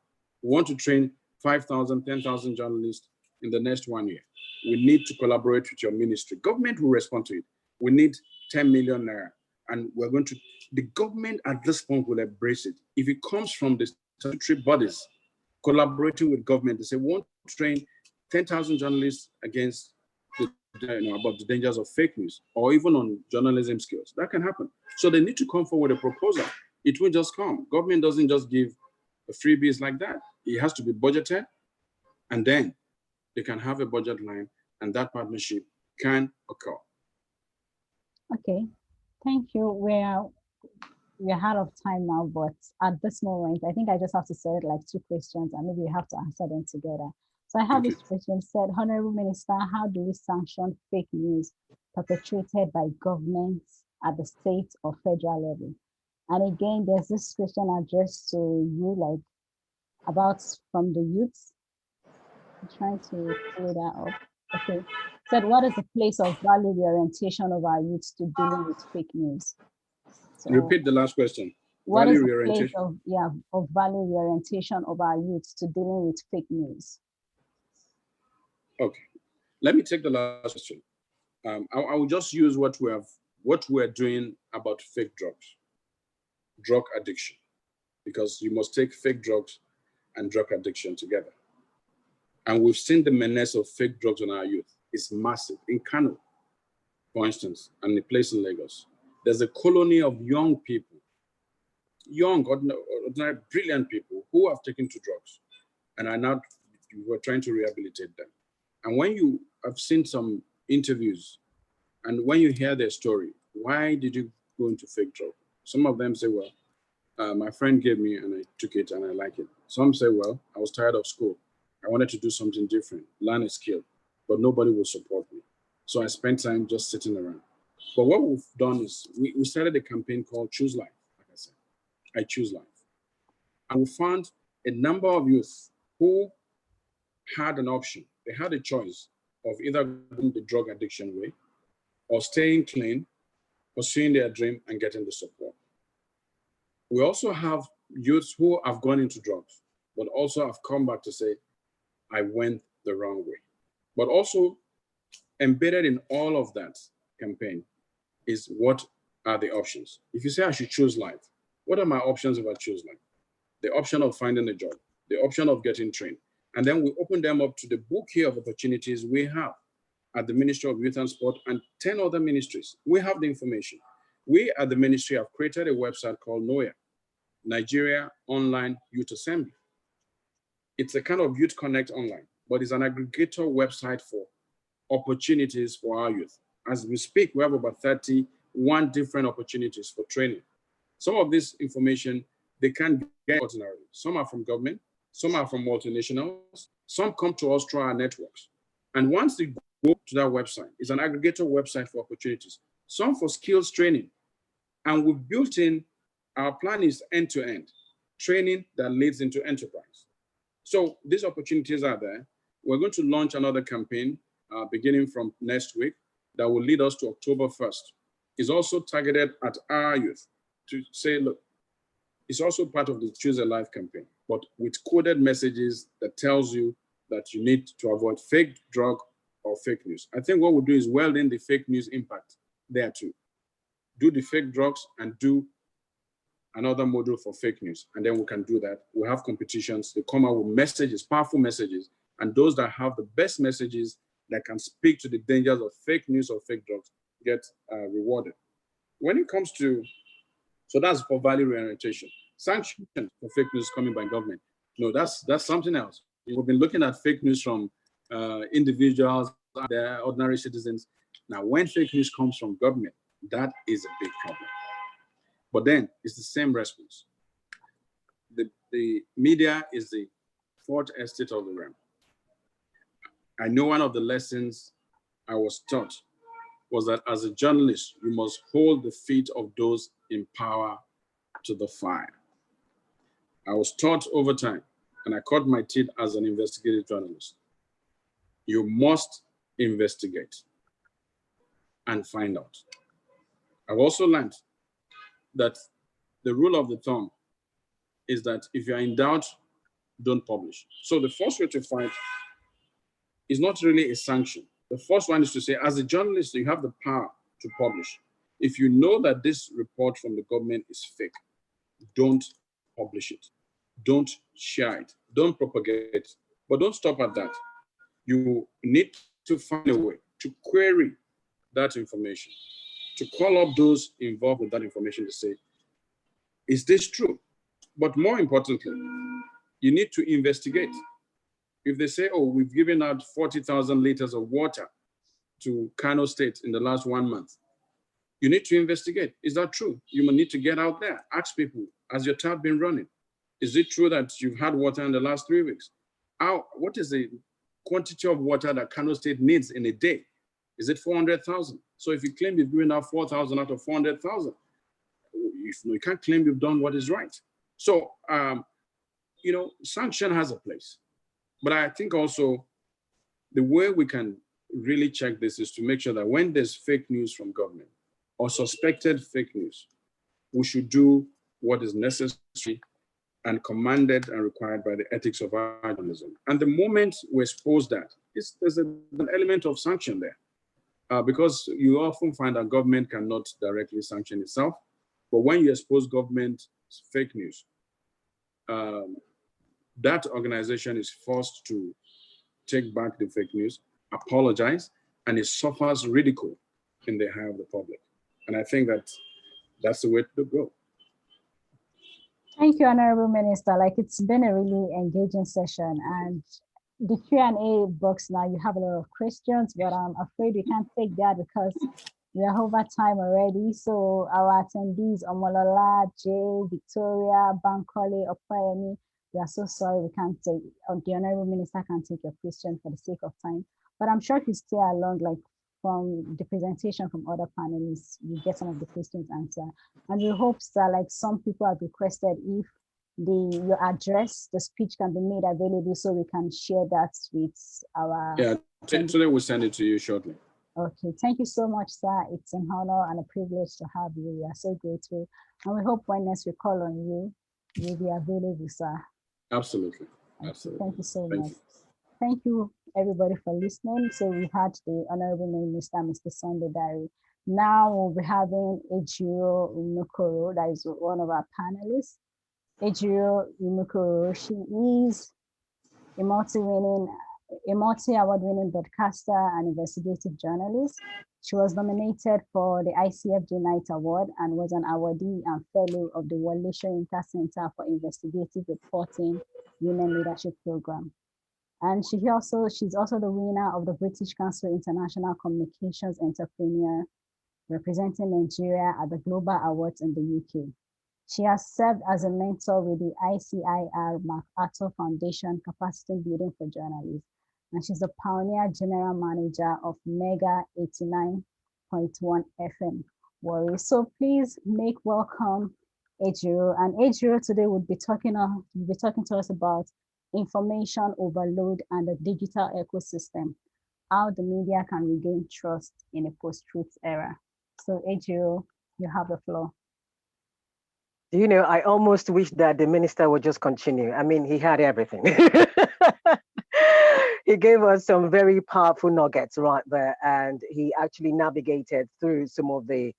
We want to train 5,000, 10,000 journalists in the next 1 year. We need to collaborate with your ministry. Government will respond to it. We need 10 million naira. And we're going to, the government at this point will embrace it. If it comes from the statutory bodies collaborating with government, they say, we want to train 10,000 journalists against about the dangers of fake news, or even on journalism skills. That can happen. So they need to come forward with a proposal. It will just come. Government doesn't just give a freebies like that. It has to be budgeted, and then they can have a budget line, and that partnership can occur. Okay, thank you. We're out of time now, but at this moment, I think I just have to say like two questions, and maybe you have to answer them together. So I have this question said, Honorable Minister, how do we sanction fake news perpetrated by governments at the state or federal level? And again, there's this question addressed to you, like about from the youths. I'm trying to pull that up. Okay. Said, what is the place of value reorientation of our youths to dealing with fake news? So, repeat the last question. What is the place of value reorientation of our youths to dealing with fake news? Okay, let me take the last question. I will just use what we're doing about fake drugs, drug addiction, because you must take fake drugs and drug addiction together. And we've seen the menace of fake drugs on our youth. It's massive. In Kano, for instance, and a place in Lagos, there's a colony of young people, young, ordinary, brilliant people who have taken to drugs and are now, we're trying to rehabilitate them. And when you have seen some interviews and when you hear their story, why did you go into fake drug? Some of them say, well, my friend gave me and I took it and I like it. Some say, well, I was tired of school. I wanted to do something different, learn a skill, but nobody will support me. So I spent time just sitting around. But what we've done is we started a campaign called Choose Life, like I said. I choose life. And we found a number of youth who had an option. They had a choice of either going the drug addiction way or staying clean, pursuing their dream and getting the support. We also have youths who have gone into drugs, but also have come back to say, I went the wrong way. But also embedded in all of that campaign is what are the options. If you say I should choose life, what are my options if I choose life? The option of finding a job, the option of getting trained. And then we open them up to the bouquet of opportunities we have at the Ministry of Youth and Sport and 10 other ministries. We have the information. We at the ministry have created a website called NOYA, Nigeria Online Youth Assembly. It's a kind of Youth Connect online, but it's an aggregator website for opportunities for our youth. As we speak, we have about 31 different opportunities for training. Some of this information, they can't get ordinarily. Some are from government, some are from multinationals, some come to us through our networks. And once they go to that website, it's an aggregator website for opportunities, some for skills training. And we've built in, our plan is end-to-end, training that leads into enterprise. So these opportunities are there. We're going to launch another campaign beginning from next week that will lead us to October 1st. It's also targeted at our youth to say, look, it's also part of the Choose a Life campaign, but with coded messages that tells you that you need to avoid fake drug or fake news. I think what we'll do is weld in the fake news impact there too. Do the fake drugs and do another module for fake news. And then we can do that. We have competitions. They come out with messages, powerful messages. And those that have the best messages that can speak to the dangers of fake news or fake drugs get rewarded. When it comes to, so that's for value reorientation. Sanctions for fake news coming by government. No, that's something else. We've been looking at fake news from individuals, their ordinary citizens. Now, when fake news comes from government, that is a big problem. But then it's the same response. The media is the fourth estate of the realm. I know one of the lessons I was taught was that as a journalist, you must hold the feet of those in power to the fire. I was taught over time, and I cut my teeth as an investigative journalist. You must investigate and find out. I've also learned that the rule of the thumb is that if you're in doubt, don't publish. So the first way to fight is not really a sanction. The first one is to say, as a journalist, you have the power to publish. If you know that this report from the government is fake, don't publish it. Don't share it. Don't propagate it. But don't stop at that. You need to find a way to query that information, to call up those involved with that information to say, is this true? But more importantly, you need to investigate. If they say, oh, we've given out 40,000 liters of water to Kano State in the last 1 month, you need to investigate. Is that true? You will need to get out there, ask people, has your tap been running? Is it true that you've had water in the last 3 weeks? What is the quantity of water that Kano State needs in a day? Is it 400,000? So if you claim you've given out 4,000 out of 400,000, you can't claim you've done what is right. So, sanction has a place. But I think also the way we can really check this is to make sure that when there's fake news from government or suspected fake news, we should do what is necessary and commanded and required by the ethics of our journalism. And the moment we expose that, there's an element of sanction there. Because you often find that government cannot directly sanction itself. But when you expose government fake news, that organization is forced to take back the fake news, apologize, and it suffers ridicule in the eye of the public. And I think that that's the way to go. Thank you, Honorable Minister. Like, it's been a really engaging session, and the Q&A box now, you have a lot of questions, but I'm afraid we can't take that because we are over time already. So our attendees, Omolola, Jay, Victoria, Bankole, Opayemi, we are so sorry we can't take, the Honorable Minister can't take your question for the sake of time. But I'm sure if you stay along, like from the presentation from other panelists, you get some of the questions answered. And we hope that like some people have requested if your address, the speech can be made available so we can share that with our... Yeah, today we'll send it to you shortly. Okay, thank you so much, sir. It's an honor and a privilege to have you. We are so grateful. And we hope when next we call on you, you'll be available, sir. Absolutely. Okay, Absolutely. thank you so Thank much. you. Thank you, everybody, for listening. So we had the Honorable Minister, Mr. Sunday Dari. Now we'll be having Ejiro Umukoro, that is one of our panelists. Ejiro Umukoro, she is a multi-award-winning broadcaster and investigative journalist. She was nominated for the Icfj Night Award and was an awardee and fellow of the Wole Soyinka Center for Investigative Reporting Women Leadership Program. And she's also the winner of the British Council International Communications Entrepreneur, representing Nigeria at the Global Awards in the UK. She has served as a mentor with the ICIR MacArthur Foundation Capacity Building for Journalists, and she's the pioneer general manager of Mega 89.1 FM Warri. So please make welcome Ejiro. And Ejiro today will be talking to us about information overload and the digital ecosystem, how the media can regain trust in a post-truth era. So Ejiro, you have the floor. You know, I almost wish that the minister would just continue. I mean, he had everything. He gave us some very powerful nuggets right there, and he actually navigated through some of the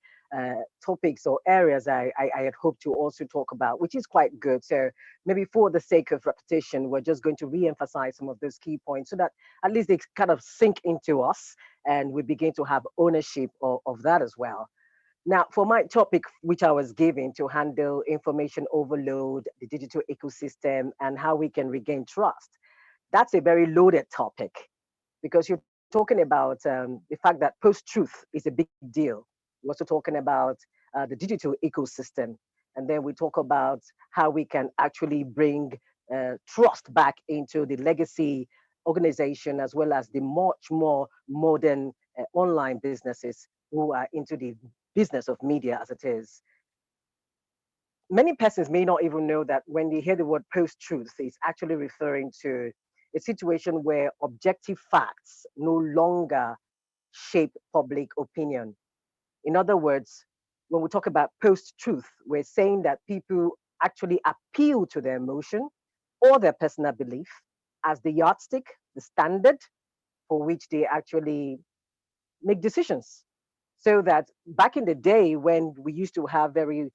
topics or areas I had hoped to also talk about, which is quite good. So maybe for the sake of repetition, we're just going to re-emphasize some of those key points so that at least they kind of sink into us and we begin to have ownership of that as well. Now, for my topic, which I was given to handle information overload, the digital ecosystem, and how we can regain trust, that's a very loaded topic because you're talking about the fact that post-truth is a big deal. We're also talking about the digital ecosystem. And then we talk about how we can actually bring trust back into the legacy organization, as well as the much more modern online businesses who are into the business of media as it is. Many persons may not even know that when they hear the word post-truth, it's actually referring to a situation where objective facts no longer shape public opinion. In other words, when we talk about post-truth, we're saying that people actually appeal to their emotion or their personal belief as the yardstick, the standard for which they actually make decisions. So that back in the day when we used to have very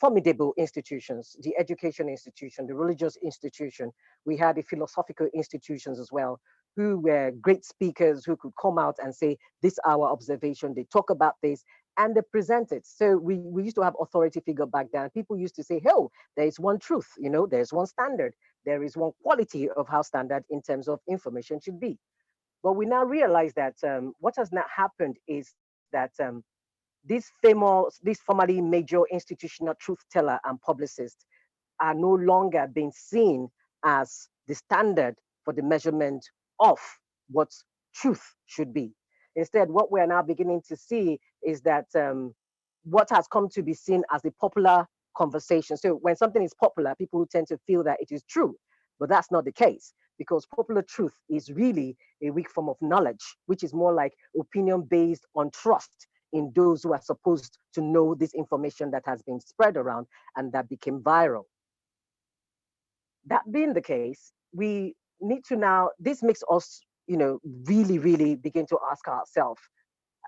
formidable institutions, the education institution, the religious institution, we had the philosophical institutions as well, who were great speakers who could come out and say, this is our observation, they talk about this, and they present it. So we used to have authority figure back then. People used to say, oh, there is one truth, you know, there's one standard, there is one quality of how standard in terms of information should be. But we now realize that what has now happened is that these formerly major institutional truth teller and publicists are no longer being seen as the standard for the measurement of what truth should be. Instead, what we're now beginning to see is that what has come to be seen as the popular conversation. So when something is popular, people tend to feel that it is true, but that's not the case, because popular truth is really a weak form of knowledge, which is more like opinion based on trust in those who are supposed to know this information that has been spread around and that became viral. That being the case, we need to now, this makes us, you know, really, really begin to ask ourselves,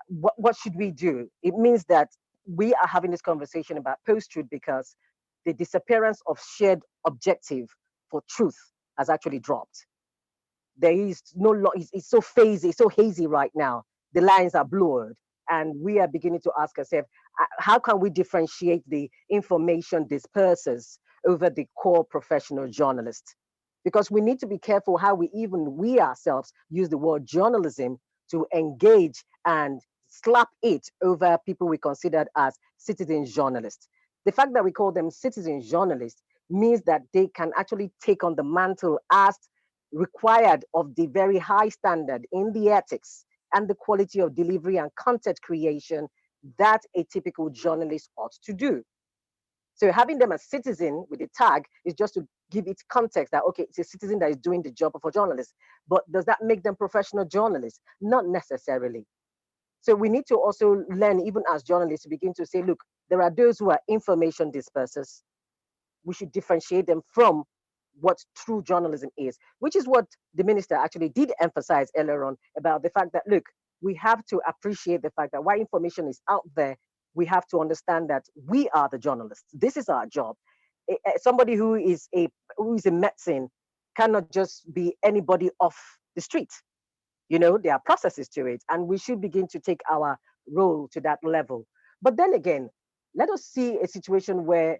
what should we do? It means that we are having this conversation about post-truth because the disappearance of shared objective for truth has actually dropped. There is no law, it's so phasey, it's so hazy right now. The lines are blurred. And we are beginning to ask ourselves, how can we differentiate the information dispersers over the core professional journalist? Because we need to be careful how we ourselves use the word journalism to engage and slap it over people we considered as citizen journalists. The fact that we call them citizen journalists means that they can actually take on the mantle as required of the very high standard in the ethics and the quality of delivery and content creation that a typical journalist ought to do. So having them as citizen with a tag is just to give it context that, okay, it's a citizen that is doing the job of a journalist. But does that make them professional journalists? Not necessarily. So we need to also learn, even as journalists, to begin to say, look, there are those who are information dispersers. We should differentiate them from what true journalism is, which is what the minister actually did emphasize earlier on about the fact that, look, we have to appreciate the fact that while information is out there, we have to understand that we are the journalists. This is our job. Somebody who is in medicine cannot just be anybody off the street. You know, there are processes to it, and we should begin to take our role to that level. But then again, let us see a situation where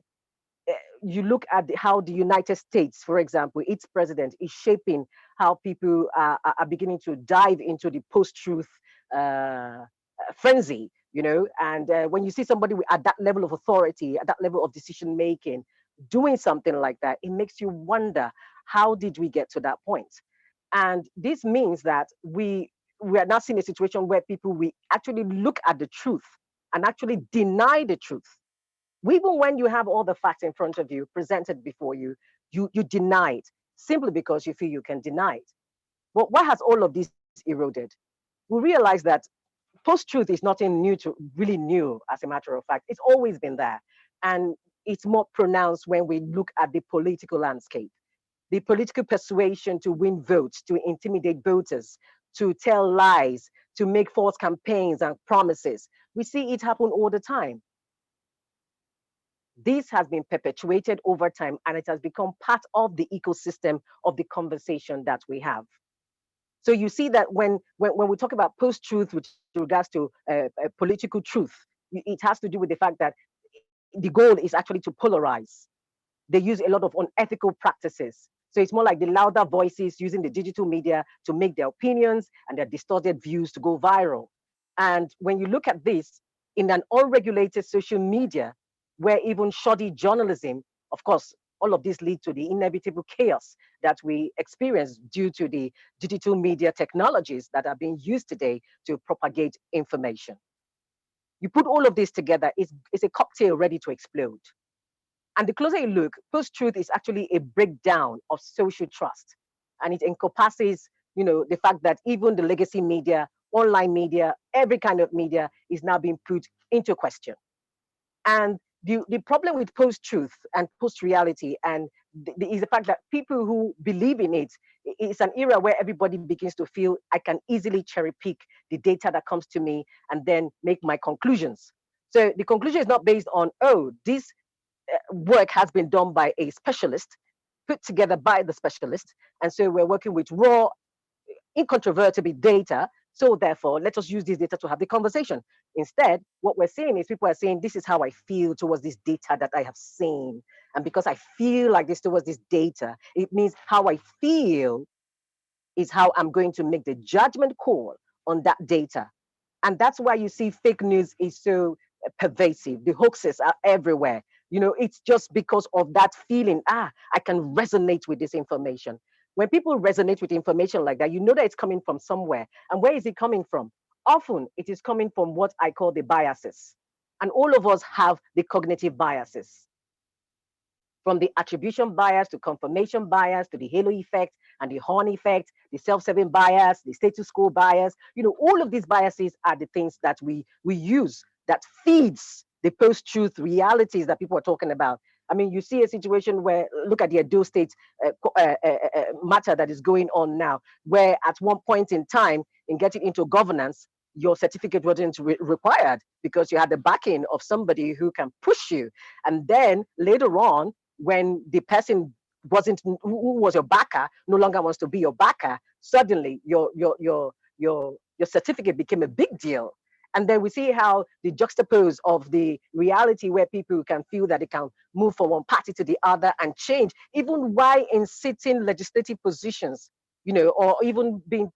you look at how the United States, for example, its president is shaping how people are beginning to dive into the post-truth frenzy, you know, and when you see somebody at that level of authority, at that level of decision making, doing something like that, it makes you wonder, how did we get to that point? And this means that we are now seeing a situation where people will actually look at the truth and actually deny the truth. Even when you have all the facts in front of you, presented before you, you deny it simply because you feel you can deny it. Well, why has all of this eroded? We realize that post-truth is nothing really new, as a matter of fact. It's always been there. And it's more pronounced when we look at the political landscape. The political persuasion to win votes, to intimidate voters, to tell lies, to make false campaigns and promises. We see it happen all the time. This has been perpetuated over time, and it has become part of the ecosystem of the conversation that we have. So you see that when we talk about post-truth with regards to political truth, it has to do with the fact that the goal is actually to polarize. They use a lot of unethical practices. So it's more like the louder voices using the digital media to make their opinions and their distorted views to go viral. And when you look at this in an unregulated social media, where even shoddy journalism, of course, all of this lead to the inevitable chaos that we experience due to the digital media technologies that are being used today to propagate information. You put all of this together, it's a cocktail ready to explode. And the closer you look, post-truth is actually a breakdown of social trust. And it encompasses, you know, the fact that even the legacy media, online media, every kind of media is now being put into question. And the problem with post-truth and post-reality is the fact that people who believe in it, it's an era where everybody begins to feel I can easily cherry pick the data that comes to me and then make my conclusions. So the conclusion is not based on, oh, this work has been done by a specialist, put together by the specialist. And so we're working with raw, incontrovertible data. So therefore, let us use this data to have the conversation. Instead, what we're seeing is people are saying, this is how I feel towards this data that I have seen. And because I feel like this towards this data, it means how I feel is how I'm going to make the judgment call on that data. And that's why you see fake news is so pervasive. The hoaxes are everywhere. You know, it's just because of that feeling, I can resonate with this information. When people resonate with information like that, you know that it's coming from somewhere. And where is it coming from? Often it is coming from what I call the biases. And all of us have the cognitive biases. From the attribution bias to confirmation bias to the halo effect and the horn effect, the self-serving bias, the status quo bias, you know, all of these biases are the things that we use that feeds the post-truth realities that people are talking about. I mean, you see a situation where, look at the Edo State matter that is going on now, where at one point in time, in getting into governance, your certificate wasn't required because you had the backing of somebody who can push you. And then later on, when the person who was your backer no longer wants to be your backer, suddenly your certificate became a big deal. And then we see how the juxtapose of the reality where people can feel that they can move from one party to the other and change, even while in sitting legislative positions, or even being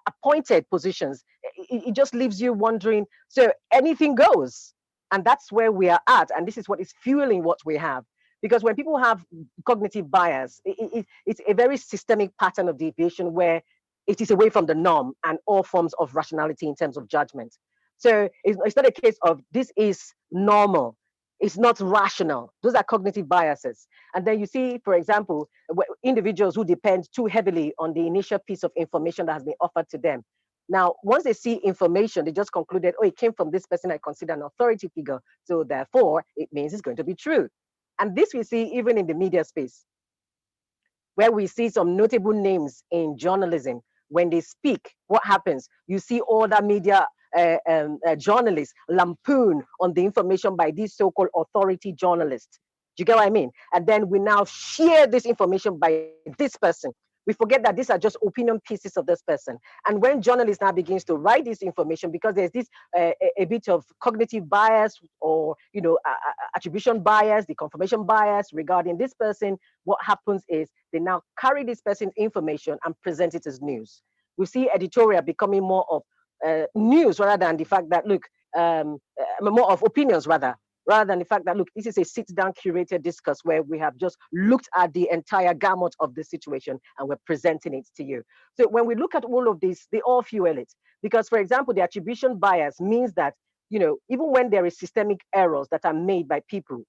appointed positions. It just leaves you wondering, so anything goes. And that's where we are at. And this is what is fueling what we have. Because when people have cognitive bias, it's a very systemic pattern of deviation where it is away from the norm and all forms of rationality in terms of judgment. So it's not a case of this is normal. It's not rational. Those are cognitive biases. And then you see, for example, individuals who depend too heavily on the initial piece of information that has been offered to them. Now, once they see information, they just concluded, oh, it came from this person I consider an authority figure. So therefore, it means it's going to be true. And this we see even in the media space, where we see some notable names in journalism. When they speak, what happens? You see all the media journalists lampoon on the information by these so-called authority journalists. Do you get what I mean? And then we now share this information by this person. We forget that these are just opinion pieces of this person. And when journalists now begins to write this information, because there's this a bit of cognitive bias or attribution bias, the confirmation bias regarding this person, what happens is they now carry this person's information and present it as news. We see editorial becoming more of news rather than the fact that, look, more of opinions rather than the fact that, look, this is a sit-down curated discourse where we have just looked at the entire gamut of the situation and we're presenting it to you. So when we look at all of this, they all fuel it. Because, for example, the attribution bias means that, even when there is systemic errors that are made by people,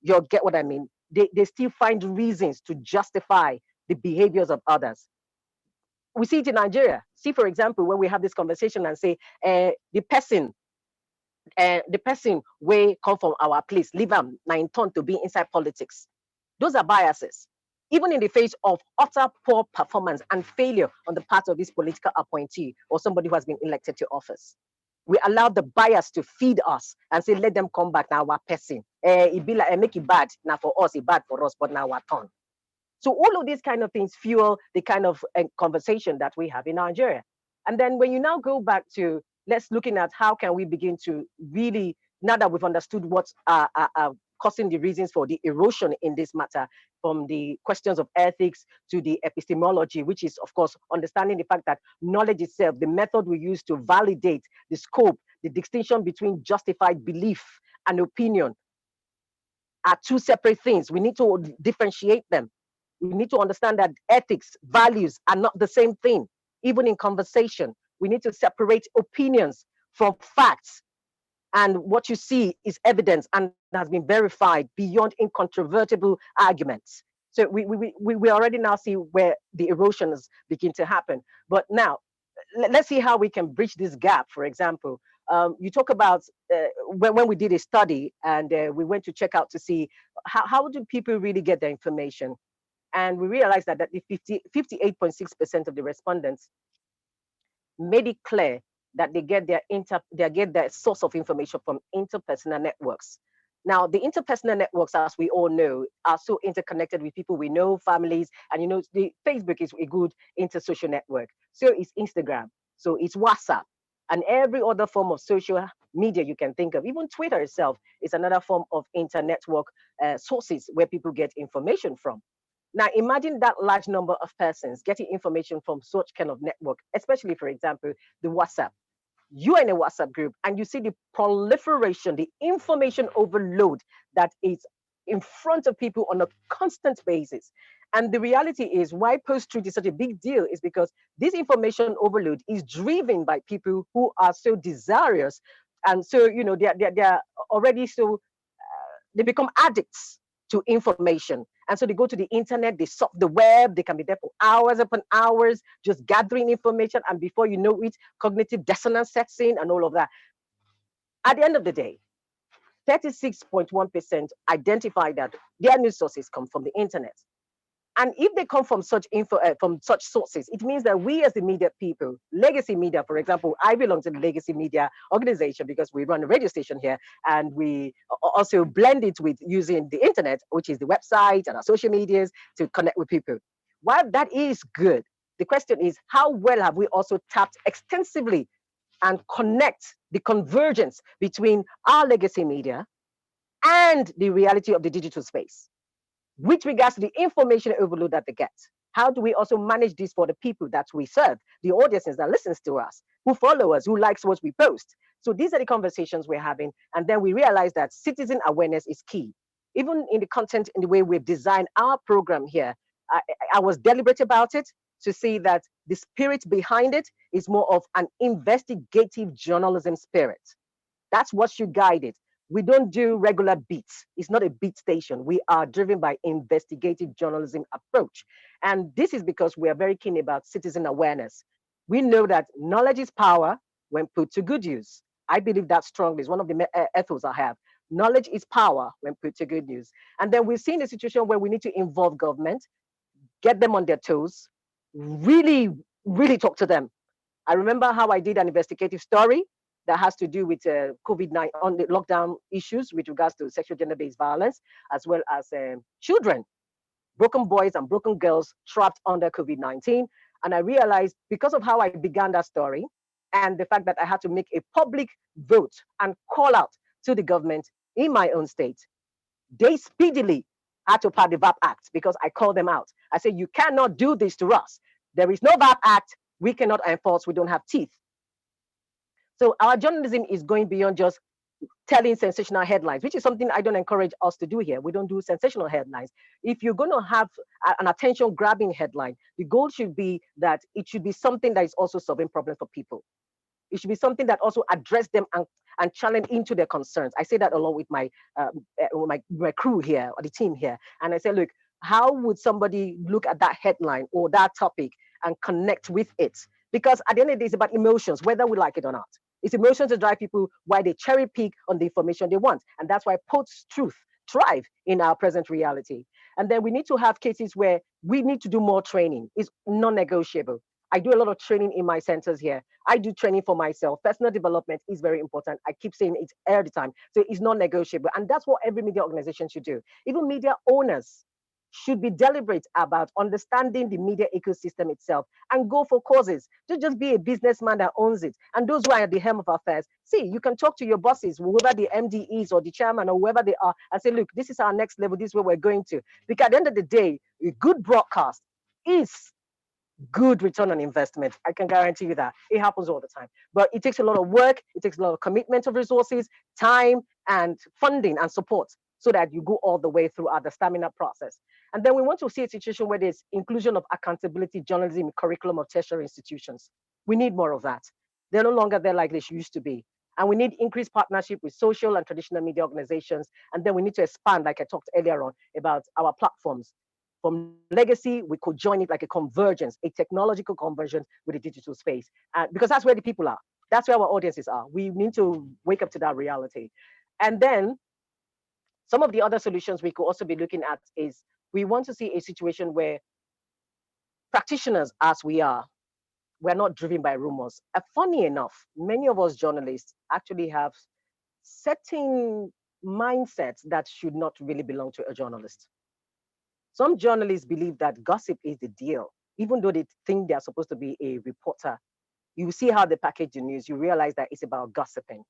you'll get what I mean, they still find reasons to justify the behaviors of others. We see it in Nigeria. See, for example, when we have this conversation and say, the person way come from our place, leave them 9 ton to be inside politics. Those are biases. Even in the face of utter poor performance and failure on the part of this political appointee or somebody who has been elected to office, we allow the bias to feed us and say, let them come back now, our person. It be like, make it bad. Now for us, it bad for us, but now our turn. So all of these kind of things fuel the kind of conversation that we have in Nigeria. And then when you now go back to, let's looking at how can we begin to really, now that we've understood what's causing the reasons for the erosion in this matter, from the questions of ethics to the epistemology, which is, of course, understanding the fact that knowledge itself, the method we use to validate the scope, the distinction between justified belief and opinion are two separate things. We need to differentiate them. We need to understand that ethics, values are not the same thing. Even in conversation, we need to separate opinions from facts. And what you see is evidence and has been verified beyond incontrovertible arguments. So we already now see where the erosions begin to happen. But now, let's see how we can bridge this gap. For example, you talk about when we did a study and we went to check out to see how do people really get their information. And we realized that the 58.6% of the respondents made it clear that they get their source of information from interpersonal networks. Now, the interpersonal networks, as we all know, are so interconnected with people we know, families, and the Facebook is a good intersocial network. So it's Instagram, so it's WhatsApp, and every other form of social media you can think of. Even Twitter itself is another form of inter-network sources where people get information from. Now, imagine that large number of persons getting information from such kind of network, especially, for example, the WhatsApp. You are in a WhatsApp group and you see the proliferation, the information overload that is in front of people on a constant basis. And the reality is why post-truth is such a big deal is because this information overload is driven by people who are so desirous. And so, they're already so, they become addicts to information. And so they go to the internet, they surf the web, they can be there for hours upon hours, just gathering information. And before you know it, cognitive dissonance sets in and all of that. At the end of the day, 36.1% identify that their news sources come from the internet. And if they come from such from such sources, it means that we as the media people, legacy media, for example, I belong to the legacy media organization because we run a radio station here, and we also blend it with using the internet, which is the website and our social medias to connect with people. While that is good, the question is, how well have we also tapped extensively and connect the convergence between our legacy media and the reality of the digital space? With regards to the information overload that they get, how do we also manage this for the people that we serve, the audiences that listens to us, who follow us, who likes what we post? So these are the conversations we're having. And then we realize that citizen awareness is key. Even in the content, in the way we've designed our program here, I was deliberate about it to see that the spirit behind it is more of an investigative journalism spirit. That's what should guide it. We don't do regular beats. It's not a beat station. We are driven by investigative journalism approach. And this is because we are very keen about citizen awareness. We know that knowledge is power when put to good use. I believe that strongly. It's one of the ethos I have. Knowledge is power when put to good use. And then we've seen a situation where we need to involve government, get them on their toes, really, really talk to them. I remember how I did an investigative story that has to do with COVID-19 on the lockdown issues with regards to sexual gender-based violence, as well as children, broken boys and broken girls trapped under COVID-19. And I realized because of how I began that story and the fact that I had to make a public vote and call out to the government in my own state, they speedily had to pass the VAP Act because I called them out. I said, you cannot do this to us. There is no VAP Act. We cannot enforce. We don't have teeth. So our journalism is going beyond just telling sensational headlines, which is something I don't encourage us to do here. We don't do sensational headlines. If you're going to have an attention-grabbing headline, the goal should be that it should be something that is also solving problems for people. It should be something that also address them and challenge into their concerns. I say that along with my crew here, or the team here. And I say, look, how would somebody look at that headline or that topic and connect with it? Because at the end of the day, it's about emotions, whether we like it or not. It's emotions that drive people why they cherry pick on the information they want. And that's why post-truth thrive in our present reality. And then we need to have cases where we need to do more training. It's non-negotiable. I do a lot of training in my centers here. I do training for myself. Personal development is very important. I keep saying it all the time. So it's non-negotiable. And that's what every media organization should do. Even media owners should be deliberate about understanding the media ecosystem itself and go for causes. Don't just be a businessman that owns it. And those who are at the helm of affairs, see, you can talk to your bosses, whoever the MD is or the chairman or whoever they are, and say, look, this is our next level. This is where we're going to. Because at the end of the day, a good broadcast is good return on investment. I can guarantee you that. It happens all the time. But it takes a lot of work. It takes a lot of commitment of resources, time, and funding and support so that you go all the way throughout the stamina process. And then we want to see a situation where there's inclusion of accountability journalism in curriculum of tertiary institutions. We need more of that. They're no longer there like they used to be. And we need increased partnership with social and traditional media organizations. And then we need to expand, like I talked earlier on, about our platforms. From legacy, we could join it like a convergence, a technological convergence with the digital space. Because that's where the people are. That's where our audiences are. We need to wake up to that reality. And then some of the other solutions we could also be looking at is we want to see a situation where practitioners, as we are, we're not driven by rumors. Funny enough, many of us journalists actually have certain mindsets that should not really belong to a journalist. Some journalists believe that gossip is the deal, even though they think they're supposed to be a reporter. You see how they package the news, you realize that it's about gossiping.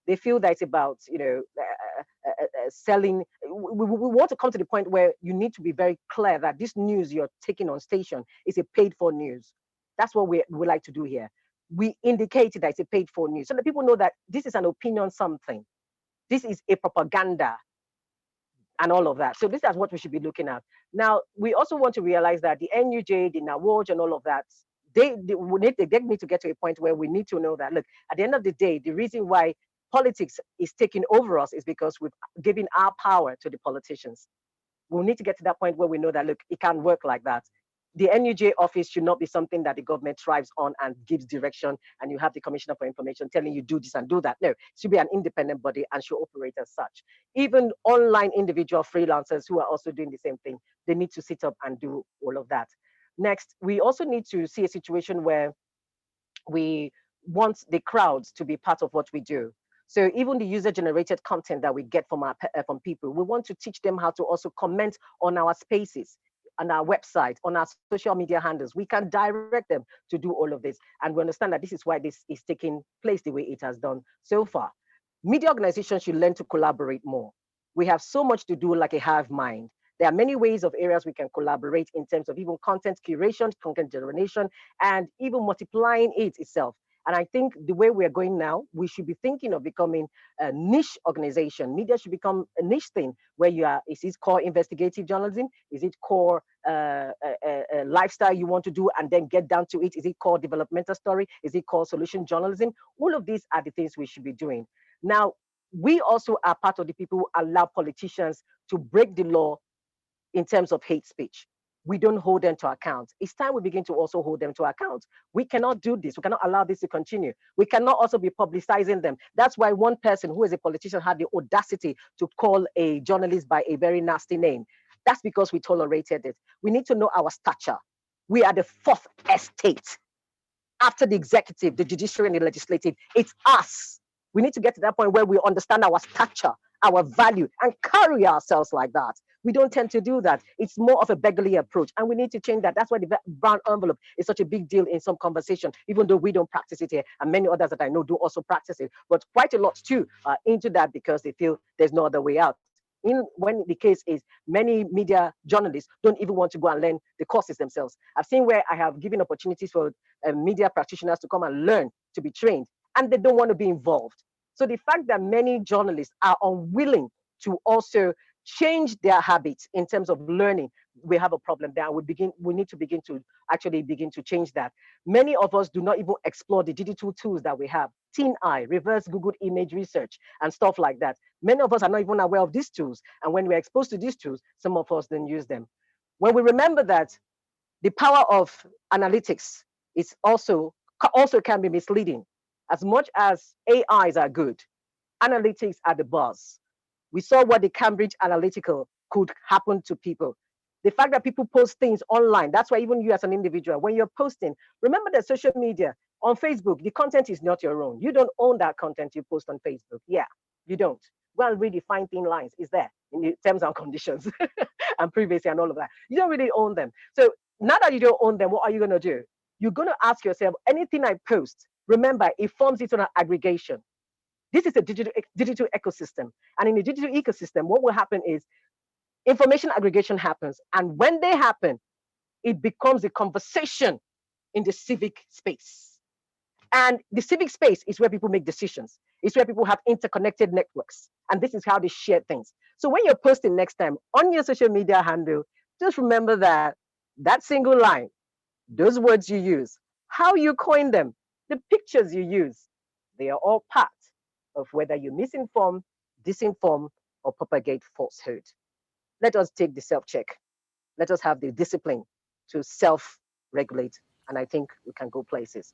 They feel that it's about, selling. We want to come to the point where you need to be very clear that this news you're taking on station is a paid for news. That's what we like to do here. We indicate that it's a paid for news so that people know that this is an opinion something. This is a propaganda and all of that. So this is what we should be looking at. Now, we also want to realize that the NUJ, the NAWOJ and all of that, they need to get to a point where we need to know that, look, at the end of the day, the reason why politics is taking over us is because we've given our power to the politicians. We need to get to that point where we know that, look, it can't work like that. the NUJ office should not be something that the government thrives on and gives direction, and you have the Commissioner for Information telling you do this and do that. No, it should be an independent body and should operate as such. Even online individual freelancers who are also doing the same thing, they need to sit up and do all of that. Next, we also need to see a situation where we want the crowds to be part of what we do. So even the user-generated content that we get from from people, we want to teach them how to also comment on our spaces, on our website, on our social media handles. We can direct them to do all of this. And we understand that this is why this is taking place the way it has done so far. Media organizations should learn to collaborate more. We have so much to do like a hive mind. There are many ways of areas we can collaborate in terms of even content curation, content generation, and even multiplying it itself. And I think the way we're going now, we should be thinking of becoming a niche organization. Media should become a niche thing where you are, is it core investigative journalism? Is it core lifestyle you want to do and then get down to it? Is it core developmental story? Is it core solution journalism? All of these are the things we should be doing. Now, we also are part of the people who allow politicians to break the law in terms of hate speech. We don't hold them to account. It's time we begin to also hold them to account. We cannot do this. We cannot allow this to continue. We cannot also be publicizing them. That's why one person who is a politician had the audacity to call a journalist by a very nasty name. That's because we tolerated it. We need to know our stature. We are the fourth estate. After the executive, the judiciary, and the legislative, it's us. We need to get to that point where we understand our stature, our value, and carry ourselves like that. We don't tend to do that. It's more of a beggarly approach, and we need to change that. That's why the brown envelope is such a big deal in some conversation, even though we don't practice it here, and many others that I know do also practice it. But quite a lot too are into that because they feel there's no other way out. When the case is many media journalists don't even want to go and learn the courses themselves. I've seen where I have given opportunities for media practitioners to come and learn, to be trained, and they don't want to be involved. So the fact that many journalists are unwilling to also change their habits in terms of learning, we have a problem there. We need to begin to actually change that. Many of us do not even explore the digital tools that we have. TinEye, reverse Google image research, and stuff like that. Many of us are not even aware of these tools. And when we're exposed to these tools, some of us don't use them. When we remember that the power of analytics is also can be misleading. As much as AIs are good, analytics are the buzz. We saw what the Cambridge Analytica could happen to people. The fact that people post things online, that's why even you as an individual, when you're posting, remember that social media, on Facebook, the content is not your own. You don't own that content you post on Facebook. Yeah, you don't. Go and read the fine thin lines. It's there in the terms and conditions and privacy and all of that. You don't really own them. So now that you don't own them, what are you going to do? You're going to ask yourself, anything I post, remember, it forms its own aggregation. This is a digital ecosystem. And in the digital ecosystem, what will happen is information aggregation happens. And when they happen, it becomes a conversation in the civic space. And the civic space is where people make decisions. It's where people have interconnected networks. And this is how they share things. So when you're posting next time on your social media handle, just remember that that single line, those words you use, how you coin them, the pictures you use, they are all part of whether you misinform, disinform, or propagate falsehood. Let us take the self-check. Let us have the discipline to self-regulate. And I think we can go places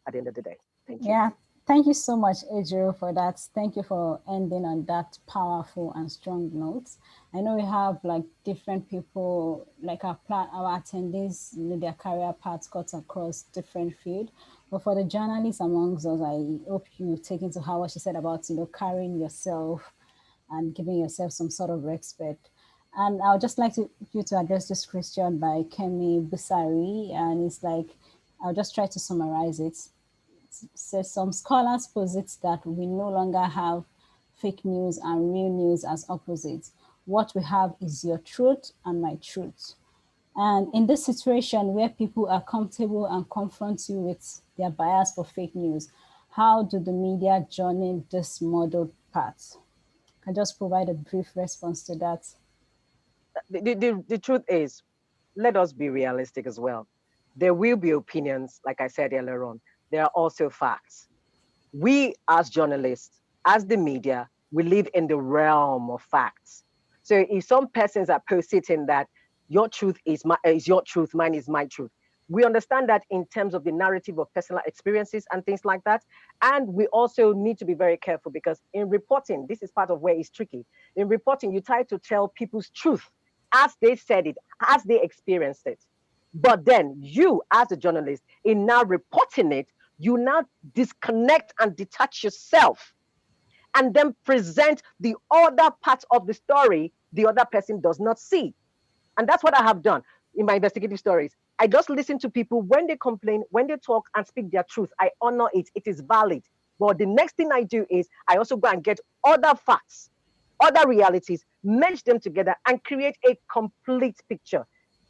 at the end of the day. Thank you. Yeah, thank you so much, Ejiro, for that. Thank you for ending on that powerful and strong note. I know we have like different people, like our attendees, their career paths cut across different fields. But for the journalists amongst us, I hope you take into how what she said about, carrying yourself and giving yourself some sort of respect. And I would just like you to address this question by Kemi Busari, and it's like, I'll just try to summarize it. So some scholars posit that we no longer have fake news and real news as opposites. What we have is your truth and my truth. And in this situation where people are comfortable and confront you with their bias for fake news, how do the media journey this modeled path? I just provide a brief response to that. The truth is, let us be realistic as well. There will be opinions, like I said earlier on. There are also facts. We as journalists, as the media, we live in the realm of facts. So if some persons are positing that your truth is your truth, mine is my truth. We understand that in terms of the narrative of personal experiences and things like that. And we also need to be very careful, because in reporting, this is part of where it's tricky. In reporting, you try to tell people's truth as they said it, as they experienced it. But then you, as a journalist, in now reporting it, you now disconnect and detach yourself and then present the other part of the story the other person does not see. And that's what I have done in my investigative stories. I just listen to people when they complain, when they talk and speak their truth. I honor it. It is valid. But the next thing I do is I also go and get other facts, other realities, merge them together and create a complete picture.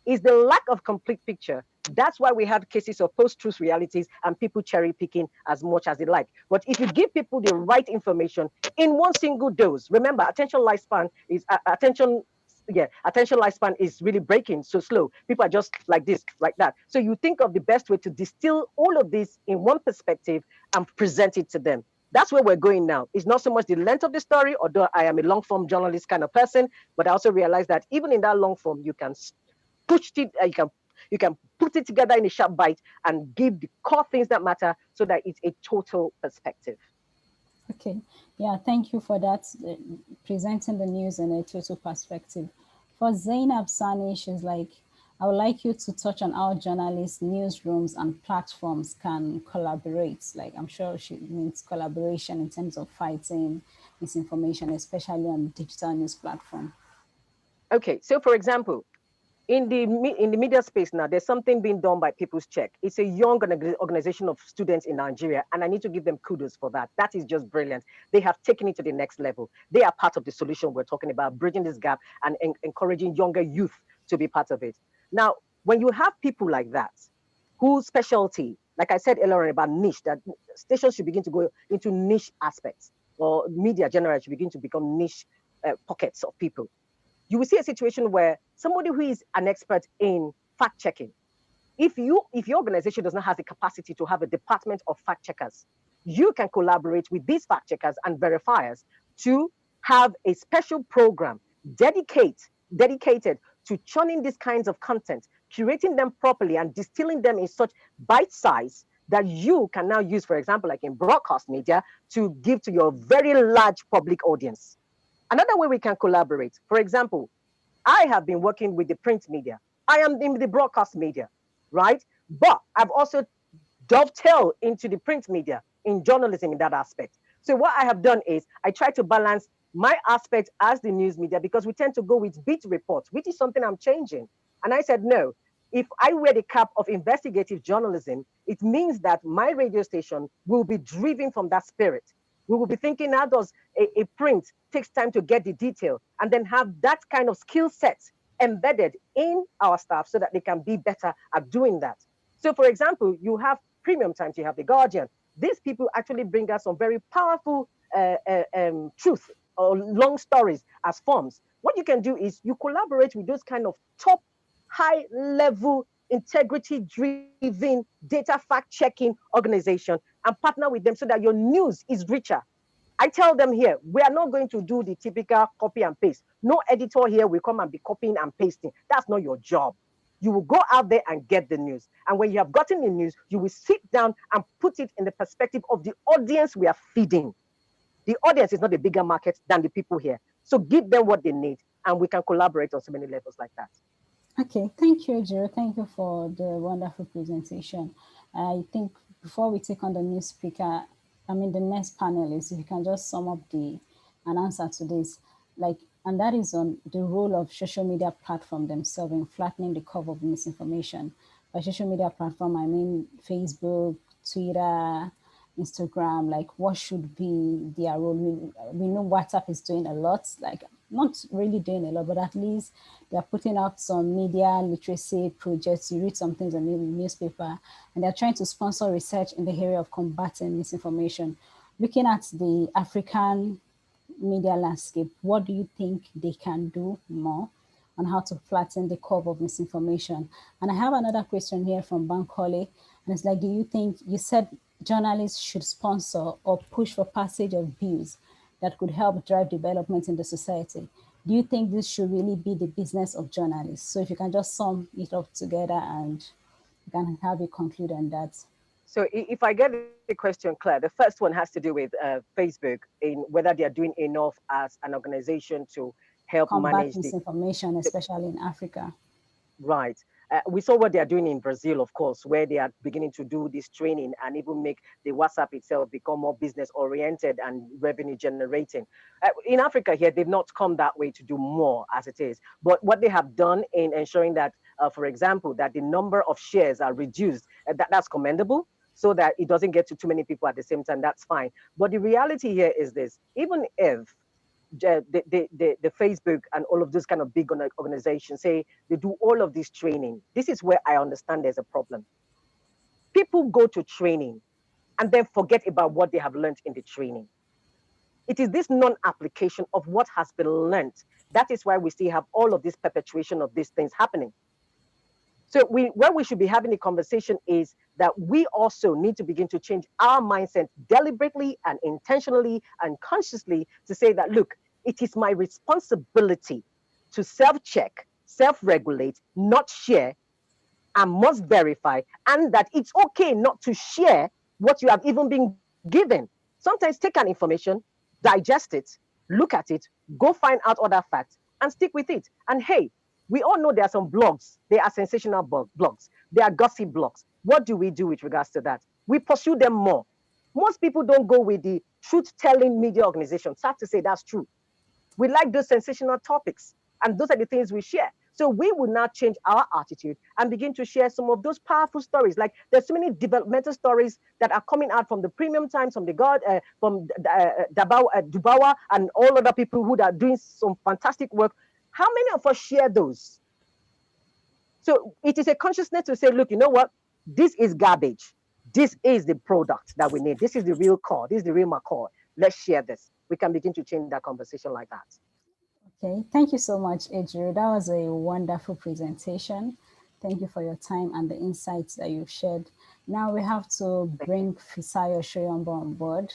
Is the lack of complete picture. That's why we have cases of post-truth realities and people cherry picking as much as they like. But if you give people the right information in one single dose, remember, attention lifespan is really breaking so slow. People are just like this, like that. So you think of the best way to distill all of this in one perspective and present it to them. That's where we're going now. It's not so much the length of the story, although I am a long form journalist kind of person, but I also realize that even in that long form, you can push it, you can put it together in a sharp bite and give the core things that matter so that it's a total perspective. Okay, yeah, thank you for that, presenting the news in a total perspective. For Zainab Sani, she's like, I would like you to touch on how journalists, newsrooms, and platforms can collaborate. Like, I'm sure she means collaboration in terms of fighting misinformation, especially on digital news platform. Okay, so for example, in the media space now, there's something being done by People's Check. It's a young organization of students in Nigeria, and I need to give them kudos for that. That is just brilliant. They have taken it to the next level. They are part of the solution we're talking about, bridging this gap and encouraging younger youth to be part of it. Now, when you have people like that, whose specialty, like I said earlier about niche, that stations should begin to go into niche aspects, or media generally should begin to become niche pockets of people. You will see a situation where somebody who is an expert in fact checking, if your organization does not have the capacity to have a department of fact checkers, you can collaborate with these fact checkers and verifiers to have a special program dedicated to churning these kinds of content, curating them properly and distilling them in such bite size that you can now use, for example, like in broadcast media, to give to your very large public audience. Another way we can collaborate, for example, I have been working with the print media. I am in the broadcast media, right? But I've also dovetailed into the print media in journalism in that aspect. So what I have done is I try to balance my aspect as the news media, because we tend to go with beat reports, which is something I'm changing. And I said, no, if I wear the cap of investigative journalism, it means that my radio station will be driven from that spirit. We will be thinking, how does a print takes time to get the detail, and then have that kind of skill set embedded in our staff so that they can be better at doing that. So for example, you have Premium Times, you have The Guardian. These people actually bring us some very powerful truth or long stories as forms. What you can do is you collaborate with those kind of top high level integrity driven data fact checking organization and partner with them so that your news is richer. I tell them here, we are not going to do the typical copy and paste. No editor here will come and be copying and pasting. That's not your job. You will go out there and get the news. And when you have gotten the news, you will sit down and put it in the perspective of the audience we are feeding. The audience is not a bigger market than the people here. So give them what they need, and we can collaborate on so many levels like that. Okay, thank you, Jiro. Thank you for the wonderful presentation. I think before we take on the new speaker, the next panelist, if you can just sum up an answer to this, and that is on the role of social media platform themselves in flattening the curve of misinformation. By social media platform, I mean Facebook, Twitter, Instagram. What should be their role? We know WhatsApp is doing a lot, not really doing a lot, but at least they're putting out some media literacy projects. You read some things in the newspaper, and they're trying to sponsor research in the area of combating misinformation. Looking at the African media landscape, what do you think they can do more on how to flatten the curve of misinformation? And I have another question here from Bankole, and it's do you think, you said journalists should sponsor or push for passage of bills that could help drive development in the society. do you think this should really be the business of journalists? So if you can just sum it up together and you can have a conclude on that. So if I get the question clear, the first one has to do with Facebook in whether they are doing enough as an organization to help Combat manage misinformation, especially in Africa. right. We saw what they are doing in Brazil, of course, where they are beginning to do this training and even make the WhatsApp itself become more business oriented and revenue generating. In Africa here, they've not come that way to do more as it is. But what they have done in ensuring that, for example, that the number of shares are reduced, that's commendable, so that it doesn't get to too many people at the same time. That's fine. But the reality here is this: even if the Facebook and all of those kind of big organizations say they do all of this training, this is where I understand there's a problem. People go to training and then forget about what they have learned in the training. It is this non-application of what has been learned. That is why we still have all of this perpetuation of these things happening. So where we should be having a conversation is that we also need to begin to change our mindset deliberately and intentionally and consciously to say that, look, it is my responsibility to self-check, self-regulate, not share, and must verify, and that it's okay not to share what you have even been given. Sometimes take an information, digest it, look at it, go find out other facts, and stick with it. And hey, we all know there are some blogs, they are sensational blogs, they are gossip blogs. What do we do with regards to that? We pursue them more. Most people don't go with the truth-telling media organizations. Sad to say, that's true. We like those sensational topics, and those are the things we share. So we will now change our attitude and begin to share some of those powerful stories. Like there's so many developmental stories that are coming out from the Premium Times, from the Dubawa, and all other people who are doing some fantastic work. How many of us share those? So it is a consciousness to say, look, you know what? This is garbage. This is the product that we need. This is the real core. This is the real McCall. Let's share this. We can begin to change that conversation like that. Okay, thank you so much, Icir. That was a wonderful presentation. Thank you for your time and the insights that you've shared. Now we have to bring Fisayo Shoyombo on board.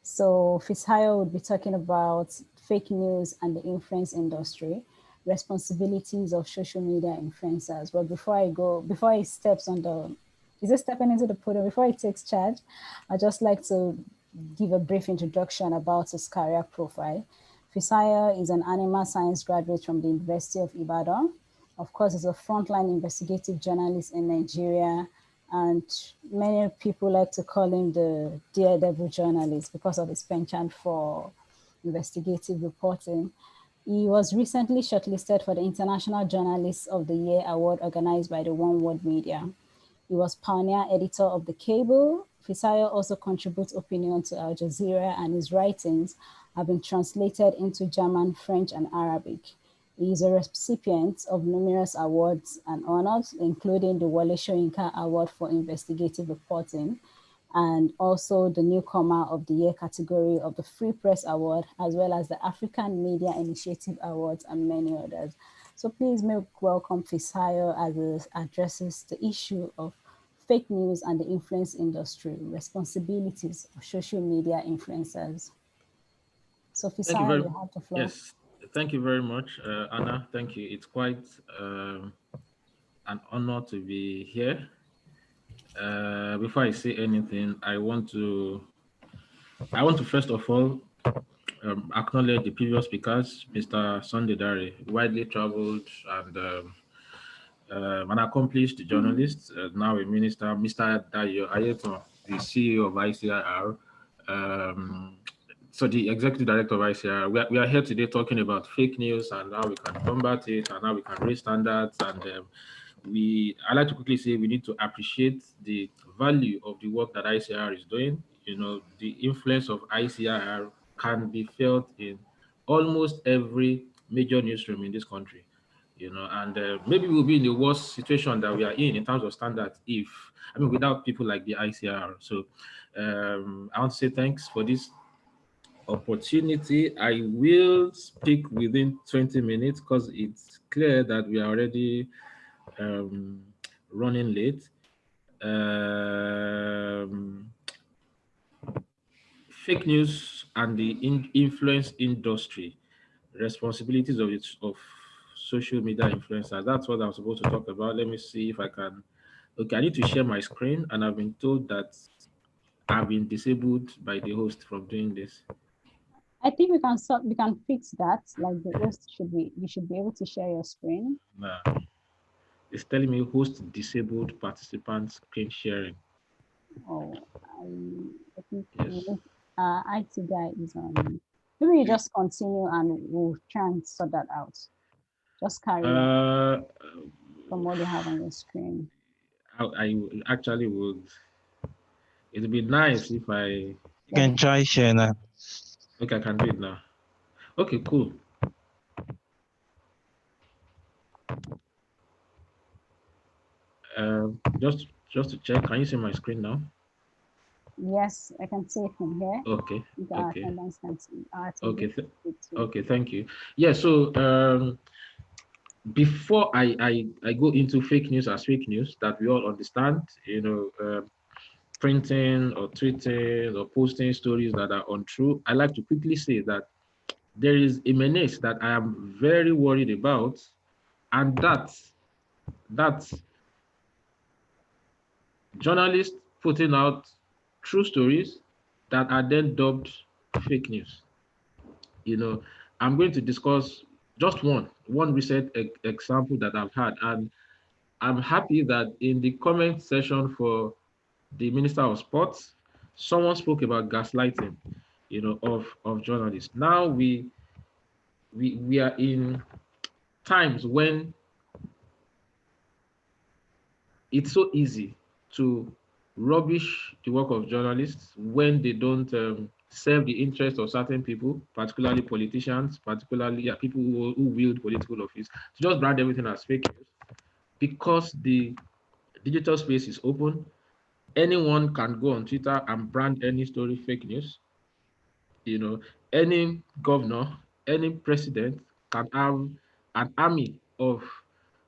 So Fisayo would be talking about fake news and the influence industry, responsibilities of social media influencers. But before he steps on the, is it stepping into the podium? Before he takes charge, I'd just like to give a brief introduction about his career profile. Fisayo is an animal science graduate from the University of Ibadan. Of course, he's a frontline investigative journalist in Nigeria, and many people like to call him the daredevil journalist because of his penchant for investigative reporting. He was recently shortlisted for the International Journalist of the Year award organized by the One World Media. He was pioneer editor of The Cable. Fisayo also contributes opinion to Al Jazeera, and his writings have been translated into German, French, and Arabic. He is a recipient of numerous awards and honors, including the Wale Soyinka Award for Investigative Reporting, and also the Newcomer of the Year category of the Free Press Award, as well as the African Media Initiative Awards, and many others. So please make welcome Fisayo as it addresses the issue of fake news and the influence industry, responsibilities of social media influencers. So Fisayo, you have the floor. Yes, thank you very much, Anna. Thank you. It's quite an honor to be here. Before I say anything, I want to first of all acknowledge the previous speakers, Mr. Sunday Dare, widely traveled and an accomplished journalist, now a minister, Mr. Dayo Ayeton, the CEO of Icir. So the executive director of Icir, we are here today talking about fake news and how we can combat it and how we can raise standards. And I like to quickly say we need to appreciate the value of the work that Icir is doing. You know, the influence of Icir can be felt in almost every major newsroom in this country. You know, and maybe we'll be in the worst situation that we are in terms of standards without people like the Icir. So I want to say thanks for this opportunity. I will speak within 20 minutes because it's clear that we are already running late. Fake news and the influence industry, responsibilities of social media influencers. That's what I'm supposed to talk about. Let me see if I can. Okay, I need to share my screen, and I've been told that I've been disabled by the host from doing this. I think we can fix that. Like the host you should be able to share your screen. Nah, it's telling me host disabled participant screen sharing. Oh, I think Yes. IT guy is on. Maybe you just continue and we'll try and sort that out. Just carry on Uh, from what you have on your screen. I actually would. It'd be nice if I. You can try share now. Okay, I can do it now. Okay, cool. Just to check, can you see my screen now? Yes, I can see it from here. Okay. Our Okay. attendance can see. Okay. Okay. Thank you. Yeah. So before I go into fake news as fake news that we all understand, printing or tweeting or posting stories that are untrue, I like to quickly say that there is a menace that I am very worried about, and that's journalists putting out true stories that are then dubbed fake news. I'm going to discuss just one recent example that I've had, and I'm happy that in the comment section for the Minister of Sports, someone spoke about gaslighting, of journalists. Now we are in times when it's so easy to rubbish the work of journalists when they don't serve the interest of certain people, particularly politicians, particularly people who wield political office, to just brand everything as fake news. Because the digital space is open, anyone can go on Twitter and brand any story fake news. Any governor, any president can have an army of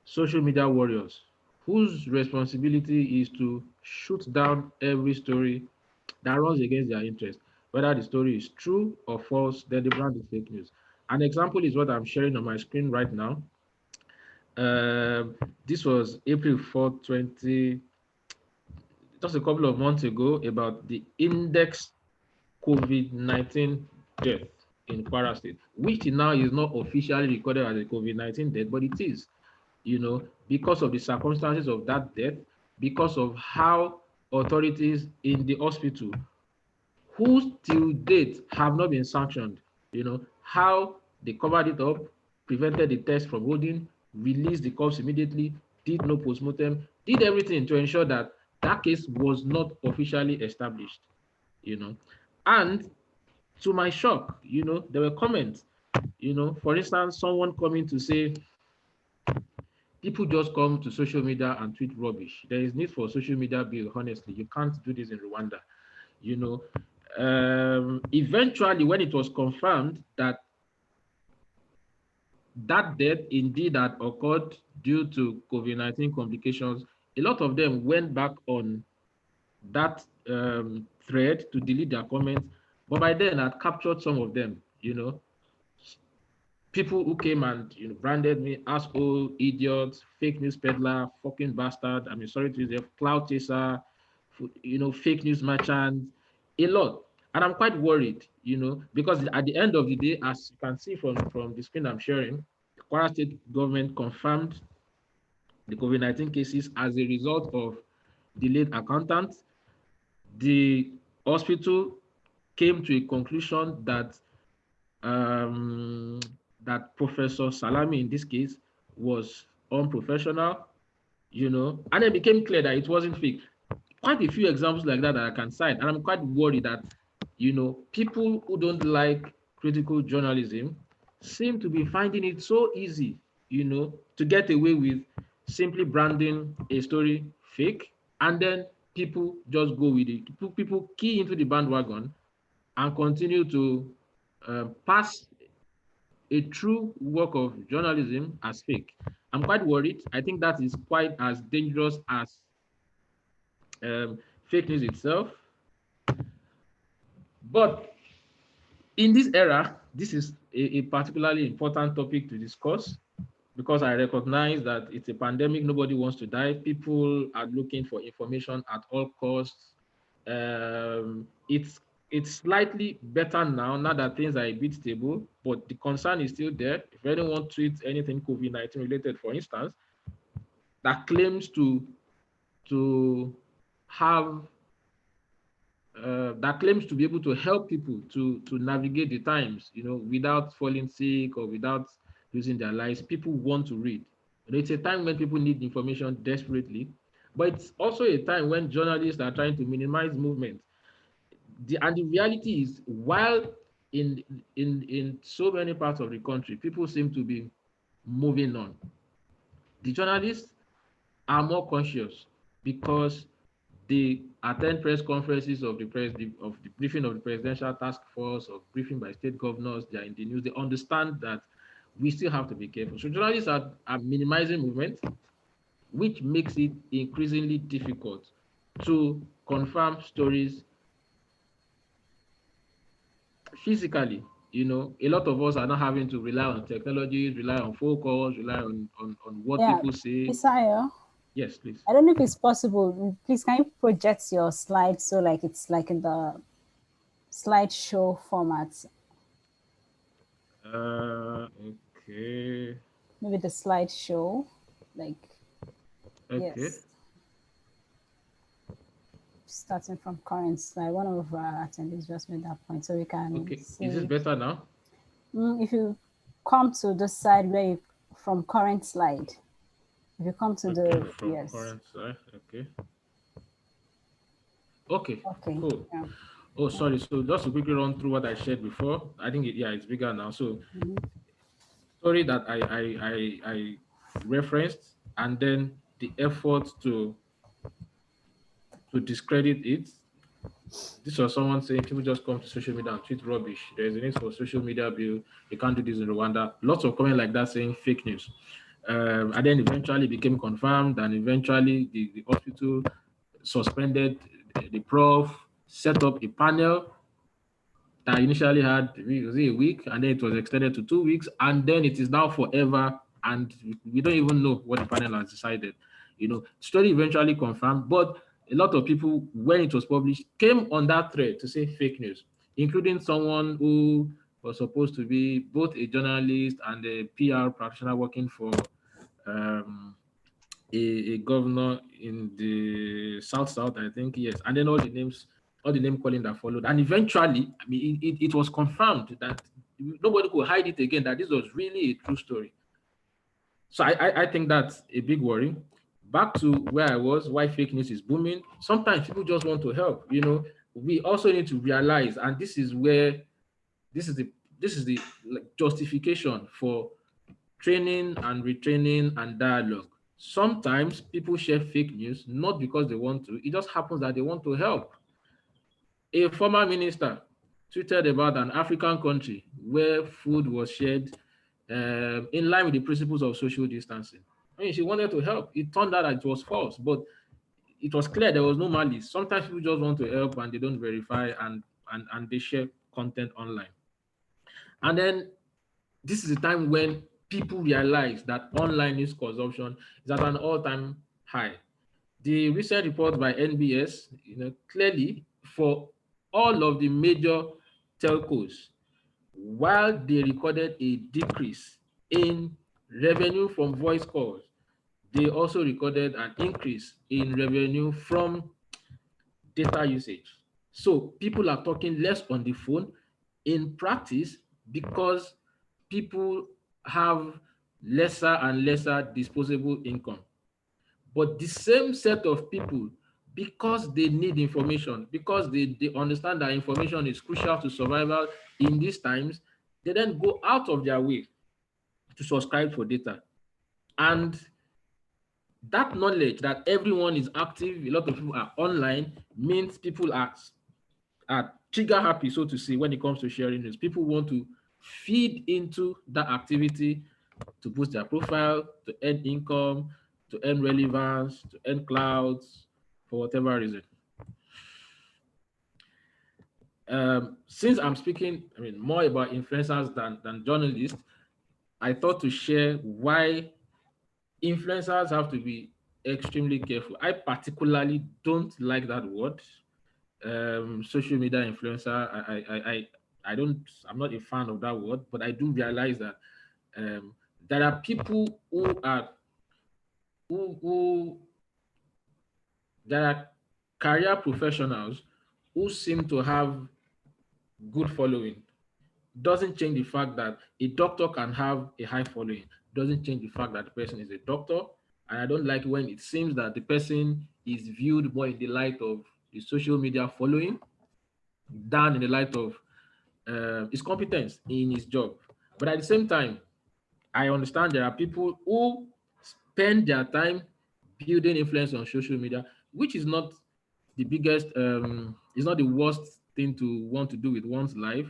social media warriors whose responsibility is to shoot down every story that runs against their interest, whether the story is true or false. Then the brand is fake news. An example is what I'm sharing on my screen right now. This was April 4, just a couple of months ago, about the index COVID-19 death in Kwara State, which now is not officially recorded as a COVID-19 death, but it is, because of the circumstances of that death, because of how authorities in the hospital, who till date have not been sanctioned, how they covered it up, prevented the test from holding, released the corpse immediately, did no postmortem, did everything to ensure that that case was not officially established, And to my shock, there were comments, for instance, someone coming to say, people just come to social media and tweet rubbish. There is need for social media bill, honestly. You can't do this in Rwanda. Eventually, when it was confirmed that that death indeed had occurred due to COVID-19 complications, a lot of them went back on that thread to delete their comments. But by then, I'd captured some of them, people who came and branded me asshole, idiot, fake news peddler, fucking bastard. I mean, sorry to use cloud chaser, fake news merchant, a lot. And I'm quite worried, because at the end of the day, as you can see from the screen I'm sharing, the Kwara State government confirmed the COVID-19 cases as a result of delayed accountants. The hospital came to a conclusion that that Professor Salami in this case was unprofessional, and it became clear that it wasn't fake. Quite a few examples like that I can cite, and I'm quite worried that, people who don't like critical journalism seem to be finding it so easy, to get away with simply branding a story fake, and then people just go with it. People key into the bandwagon and continue to pass a true work of journalism as fake. I'm quite worried. I think that is quite as dangerous as fake news itself. But in this era, this is a particularly important topic to discuss because I recognize that it's a pandemic. Nobody wants to die. People are looking for information at all costs. It's slightly better now that things are a bit stable, but the concern is still there. If anyone tweets anything COVID-19 related, for instance, that claims to have that claims to be able to help people to navigate the times, without falling sick or without losing their lives. People want to read. It's a time when people need information desperately, but it's also a time when journalists are trying to minimize movement. And the reality is, while in so many parts of the country, people seem to be moving on, the journalists are more conscious because they attend press conferences of the briefing of the presidential task force, or briefing by state governors. They are in the news. They understand that we still have to be careful. So journalists are minimizing movement, which makes it increasingly difficult to confirm stories physically. A lot of us are not having to rely on technologies, rely on phone calls, rely on what people say. Icir, Yes, please. I don't know if it's possible. Please, can you project your slide so like it's like in the slideshow format? Okay. Maybe the slideshow, like, Okay. yes. Starting from current slide, one of our attendees just made that point, so we can. Okay. See. Is this better now? If you come to the side where from current slide, if you come to the yes. Current side. Okay. Okay. Okay. Cool. Yeah. Oh, sorry. So just to quickly run through what I shared before. I think it's bigger now. So story that I referenced, and then the effort to discredit it. This was someone saying people just come to social media and tweet rubbish. There's a need for social media bill. You can't do this in Rwanda. Lots of comments like that saying fake news. And then eventually became confirmed, and eventually the hospital suspended the prof, set up a panel that initially had a week, and then it was extended to 2 weeks, and then it is now forever, and we don't even know what the panel has decided. Story eventually confirmed, but a lot of people, when it was published, came on that thread to say fake news, including someone who was supposed to be both a journalist and a PR practitioner working for a governor in the South, I think, yes. And then all the name calling that followed. And eventually, I mean, it was confirmed that nobody could hide it again, that this was really a true story. So I think that's a big worry. Back to where I was, why fake news is booming. Sometimes people just want to help. We also need to realize, and this is the justification for training and retraining and dialogue. Sometimes people share fake news not because they want to, it just happens that they want to help. A former minister tweeted about an African country where food was shared in line with the principles of social distancing. I mean, she wanted to help. It turned out that it was false, but it was clear there was no malice. Sometimes people just want to help and they don't verify, and they share content online. And then this is the time when people realize that online news consumption is at an all-time high. The recent report by NBS, clearly for all of the major telcos, while they recorded a decrease in revenue from voice calls, they also recorded an increase in revenue from data usage. So people are talking less on the phone in practice because people have lesser and lesser disposable income. But the same set of people, because they need information, because they understand that information is crucial to survival in these times, they then go out of their way to subscribe for data. And that knowledge that everyone is active, a lot of people are online, means people are trigger happy, so to say, when it comes to sharing news. People want to feed into that activity to boost their profile, to earn income, to earn relevance, to earn clouds, for whatever reason. Since I'm speaking, more about influencers than journalists, I thought to share why influencers have to be extremely careful. I particularly don't like that word, social media influencer. I don't. I'm not a fan of that word, but I do realize that there are people who there are career professionals who seem to have good following. Doesn't change the fact that a doctor can have a high following. Doesn't change the fact that the person is a doctor. And I don't like when it seems that the person is viewed more in the light of the social media following than in the light of his competence in his job. But at the same time, I understand there are people who spend their time building influence on social media, which is not the biggest, it's not the worst thing to want to do with one's life.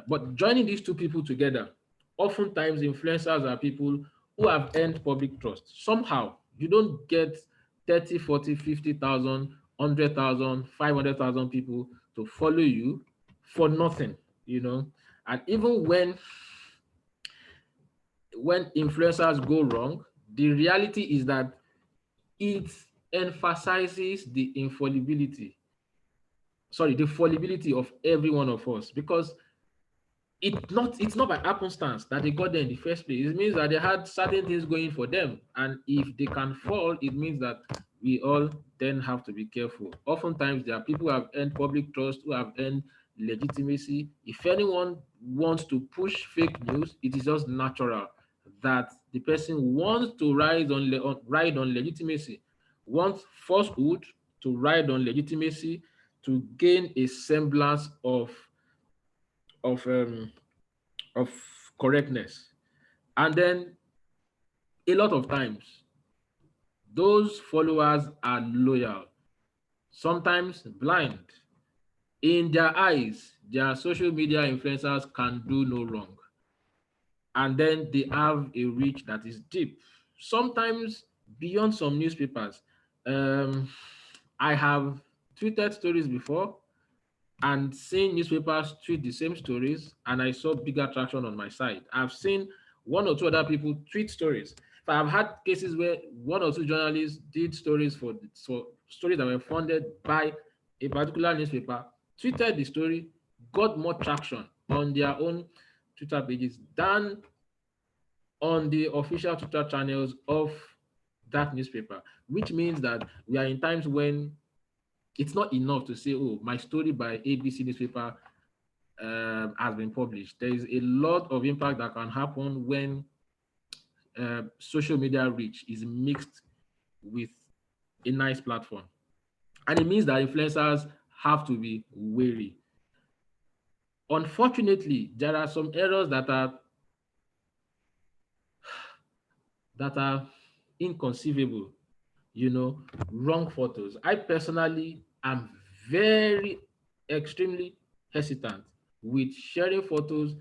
But joining these two people together, oftentimes influencers are people who have earned public trust. Somehow, you don't get 30, 40, 50,000, 100,000, 500,000 people to follow you for nothing, you know. And even when influencers go wrong, the reality is that it emphasizes the fallibility of every one of us, because it's not by happenstance that they got there in the first place. It means that they had certain things going for them, and if they can fall, it means that we all then have to be careful. Oftentimes, there are people who have earned public trust, who have earned legitimacy. If anyone wants to push fake news, it is just natural that the person wants to ride on legitimacy, wants falsehood to ride on legitimacy to gain a semblance of um, of correctness. And then a lot of times, those followers are loyal, sometimes blind. In their eyes, their social media influencers can do no wrong. And then they have a reach that is deep, sometimes beyond some newspapers. Um, I have tweeted stories before and seen newspapers tweet the same stories, and I saw bigger traction on my side. I've seen one or two other people tweet stories. But I've had cases where one or two journalists did stories for stories that were funded by a particular newspaper, tweeted the story, got more traction on their own Twitter pages than on the official Twitter channels of that newspaper, which means that we are in times when it's not enough to say, oh, my story by ABC newspaper has been published. There is a lot of impact that can happen when social media reach is mixed with a nice platform. And it means that influencers have to be wary. Unfortunately, there are some errors that are inconceivable, wrong photos. I personally am very extremely hesitant with sharing photos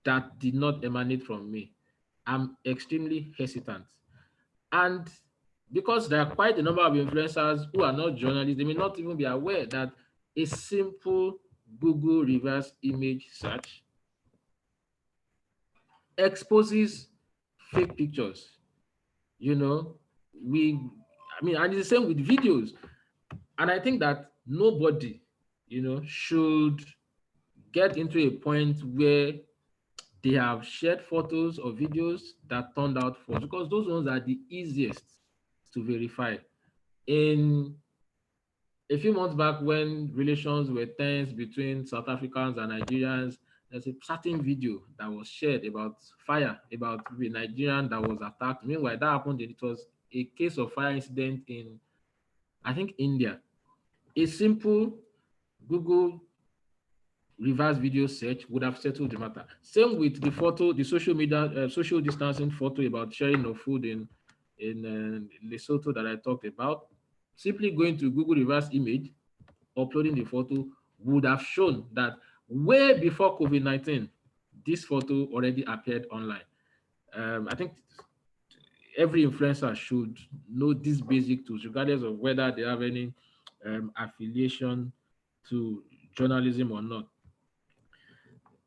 that did not emanate from me. I'm extremely hesitant. And because there are quite a number of influencers who are not journalists, they may not even be aware that a simple Google reverse image search exposes fake pictures. And it's the same with videos. And I think that nobody, should get into a point where they have shared photos or videos that turned out false, because those ones are the easiest to verify. In a few months back, when relations were tense between South Africans and Nigerians, there's a certain video that was shared about fire, about the Nigerian that was attacked. Meanwhile, that happened, it was a case of fire incident in, I think, India. A simple Google reverse video search would have settled the matter. Same with the photo, the social media, social distancing photo about sharing of food in Lesotho that I talked about. Simply going to Google reverse image, uploading the photo would have shown that way before COVID-19, this photo already appeared online. I think every influencer should know these basic tools, regardless of whether they have any affiliation to journalism or not.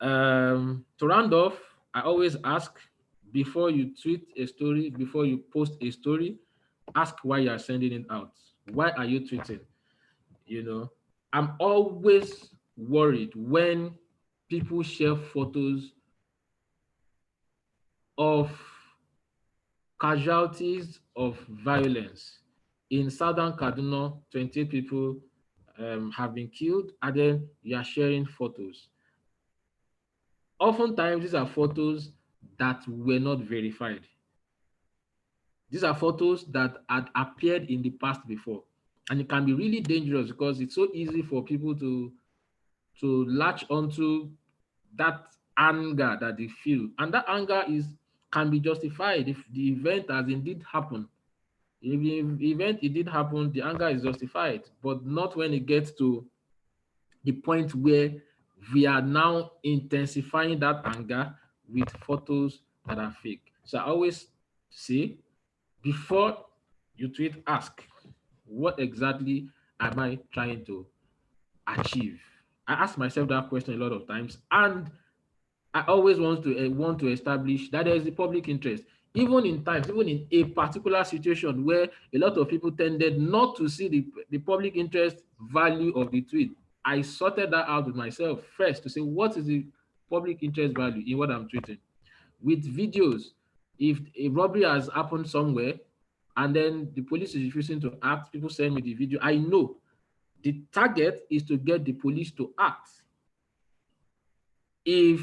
To round off, I always ask, before you tweet a story, before you post a story, ask why you are sending it out. Why are you tweeting? You know, I'm always worried when people share photos of casualties of violence. In southern Kaduna, 28 people have been killed, and then you are sharing photos. Oftentimes, these are photos that were not verified. These are photos that had appeared in the past before. And it can be really dangerous because it's so easy for people to latch onto that anger that they feel. And that anger can be justified if the event has indeed happened. If the event it did happen, the anger is justified, but not when it gets to the point where we are now intensifying that anger with photos that are fake. So I always say, before you tweet, ask, what exactly am I trying to achieve? I ask myself that question a lot of times, and I always want to establish that there is a public interest. Even in a particular situation where a lot of people tended not to see the public interest value of the tweet, I sorted that out with myself first to say, what is the public interest value in what I'm tweeting? With videos, if a robbery has happened somewhere and then the police is refusing to act, people send me the video, I know the target is to get the police to act. If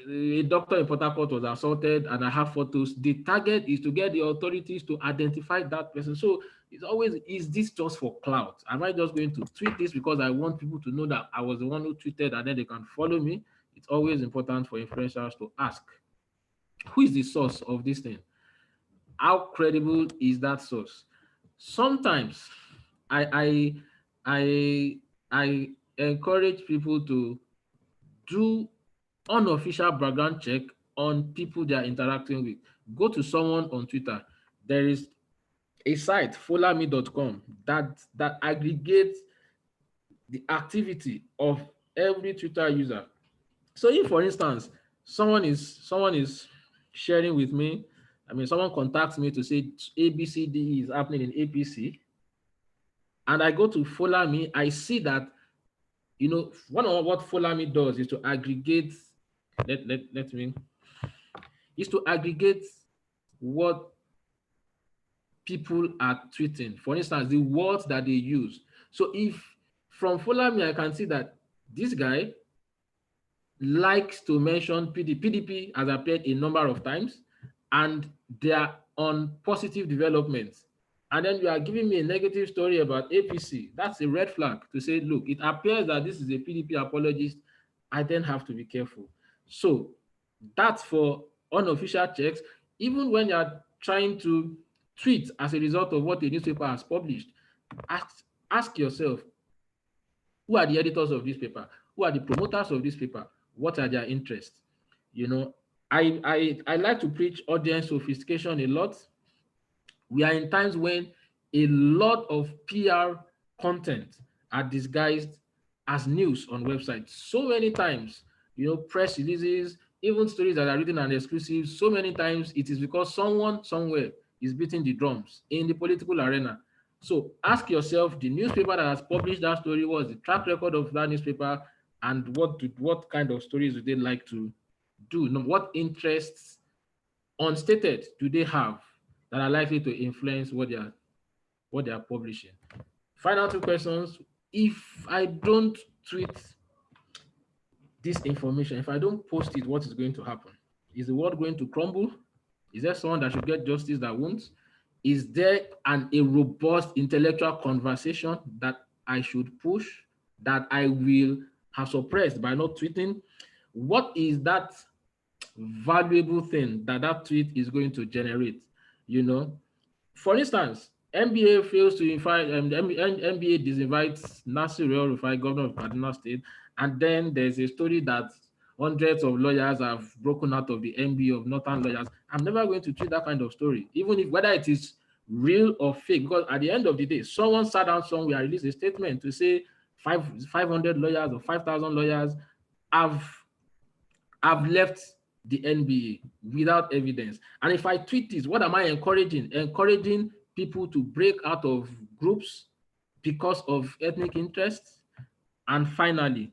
a doctor in Port Harcourt was assaulted and I have photos, the target is to get the authorities to identify that person. So it's always, is this just for clout? Am I just going to tweet this because I want people to know that I was the one who tweeted and then they can follow me? It's always important for influencers to ask, who is the source of this thing? How credible is that source? Sometimes I encourage people to do unofficial background check on people they are interacting with. Go to someone on Twitter. There is a site, followme.com, that aggregates the activity of every Twitter user. So if, for instance, someone is sharing with me, someone contacts me to say ABCD is happening in APC, and I go to Follow Me, I see that, one of what Follow Me does is to aggregate, is to aggregate what people are tweeting. For instance, the words that they use. So if from Follow Me, I can see that this guy likes to mention PDP. PDP has appeared a number of times, and they are on positive developments. And then you are giving me a negative story about APC. That's a red flag to say, look, it appears that this is a PDP apologist. I then have to be careful. So that's for unofficial checks. Even when you're trying to tweet as a result of what a newspaper has published, ask yourself, who are the editors of this paper? Who are the promoters of this paper? What are their interests? I like to preach audience sophistication a lot. We are in times when a lot of PR content are disguised as news on websites. So many times, press releases, even stories that are written and exclusive, so many times it is because someone somewhere is beating the drums in the political arena. So ask yourself, the newspaper that has published that story, was the track record of that newspaper, and what kind of stories do they like to do? What interests, unstated, do they have that are likely to influence what they are publishing? Final two questions. If I don't tweet this information, if I don't post it, what is going to happen? Is the world going to crumble? Is there someone that should get justice that won't? Is there a robust intellectual conversation that I should push, that I will have suppressed by not tweeting? What is that valuable thing that tweet is going to generate? For instance, NBA fails to invite, NBA disinvites Nasir El-Rufai, governor of Kaduna State, and then there's a story that hundreds of lawyers have broken out of the NBA of Northern lawyers. I'm never going to tweet that kind of story, even if whether it is real or fake, because at the end of the day, someone sat down somewhere, released a statement to say 500 lawyers or 5,000 lawyers have left the NBA without evidence. And if I tweet this, what am I encouraging? Encouraging people to break out of groups because of ethnic interests. And finally,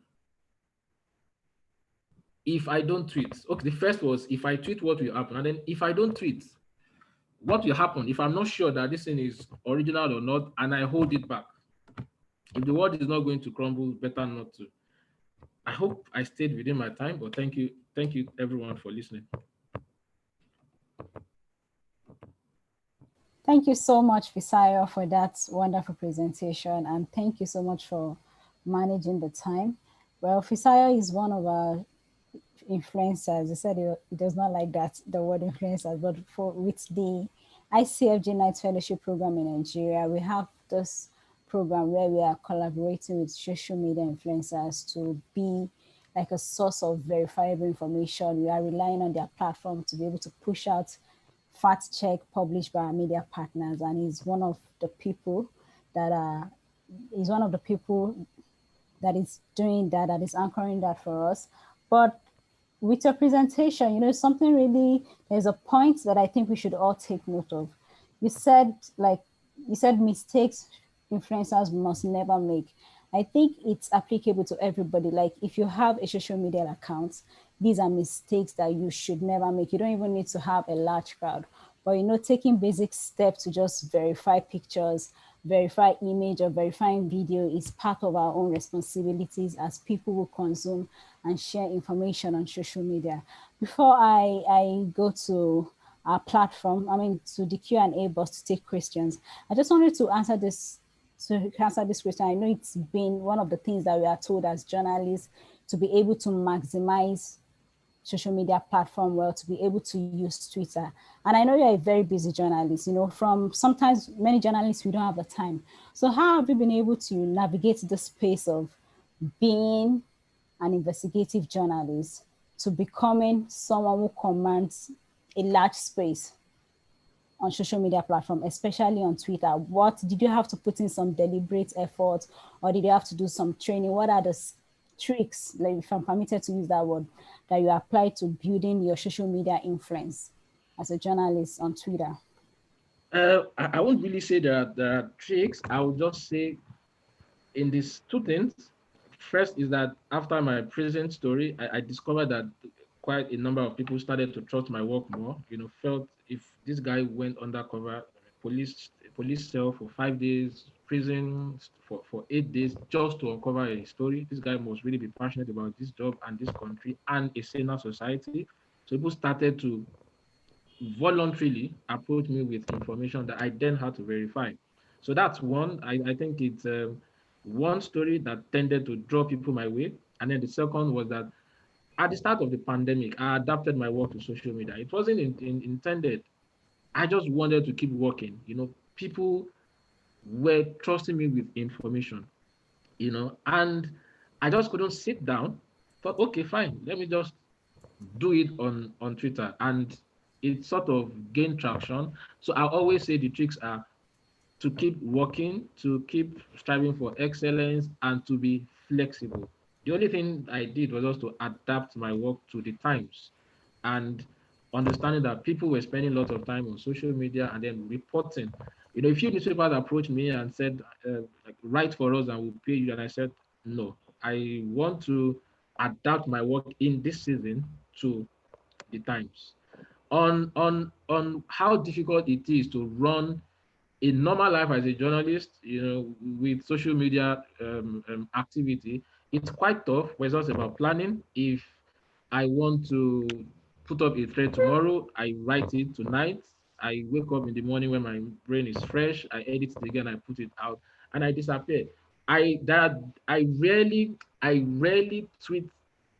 if I don't tweet, okay, the first was if I tweet, what will happen? And then if I don't tweet, what will happen if I'm not sure that this thing is original or not, and I hold it back? If the world is not going to crumble, better not to. I hope I stayed within my time, but thank you everyone for listening. Thank you so much, Fisayo, for that wonderful presentation, and thank you so much for managing the time. Well, Fisayo is one of our influencers. He said he does not like that, the word influencers, but with the Icfj Night Fellowship program in Nigeria, we have this program where we are collaborating with social media influencers to be like a source of verifiable information. We are relying on their platform to be able to push out fact check published by our media partners, and he's one of the people that is doing that, that is anchoring that for us. But with your presentation, there's a point that I think we should all take note of. You said mistakes influencers must never make. I think it's applicable to everybody. Like if you have a social media account, these are mistakes that you should never make. You don't even need to have a large crowd, but taking basic steps to just verify pictures, verify image, or verifying video is part of our own responsibilities as people who consume and share information on social media. Before I go to our platform, to the Q&A box to take questions, I just wanted to answer this question. I know it's been one of the things that we are told as journalists to be able to maximize social media platform well, to be able to use Twitter. And I know you're a very busy journalist, from sometimes many journalists, we don't have the time. So how have you been able to navigate the space of being an investigative journalist to becoming someone who commands a large space on social media platform, especially on Twitter? What did you have to put in some deliberate effort, or did you have to do some training? What are the tricks, like if I'm permitted to use that word, that you apply to building your social media influence as a journalist on Twitter? I won't really say there are tricks. I would just say in these two things. First is that after my prison story, I discovered that quite a number of people started to trust my work more. Felt if this guy went undercover, police cell for 5 days, prison for 8 days just to uncover a story, this guy must really be passionate about this job and this country and a saner society. So people started to voluntarily approach me with information that I then had to verify. So that's one. I think it's one story that tended to draw people my way. And then the second was that at the start of the pandemic, I adapted my work to social media. It wasn't intended. I just wanted to keep working. People were trusting me with information, and I just couldn't sit down. Thought, okay, fine, let me just do it on Twitter. And it sort of gained traction. So I always say the tricks are to keep working, to keep striving for excellence, and to be flexible. The only thing I did was just to adapt my work to the times and understanding that people were spending lots of time on social media and then reporting. A few newspapers approached me and said, write for us and we'll pay you. And I said, no, I want to adapt my work in this season to the times. On how difficult it is to run a normal life as a journalist, with social media activity, it's quite tough. It's just about planning. If I want to put up a thread tomorrow, I write it tonight. I wake up in the morning when my brain is fresh. I edit it again. I put it out, and I disappear. I rarely tweet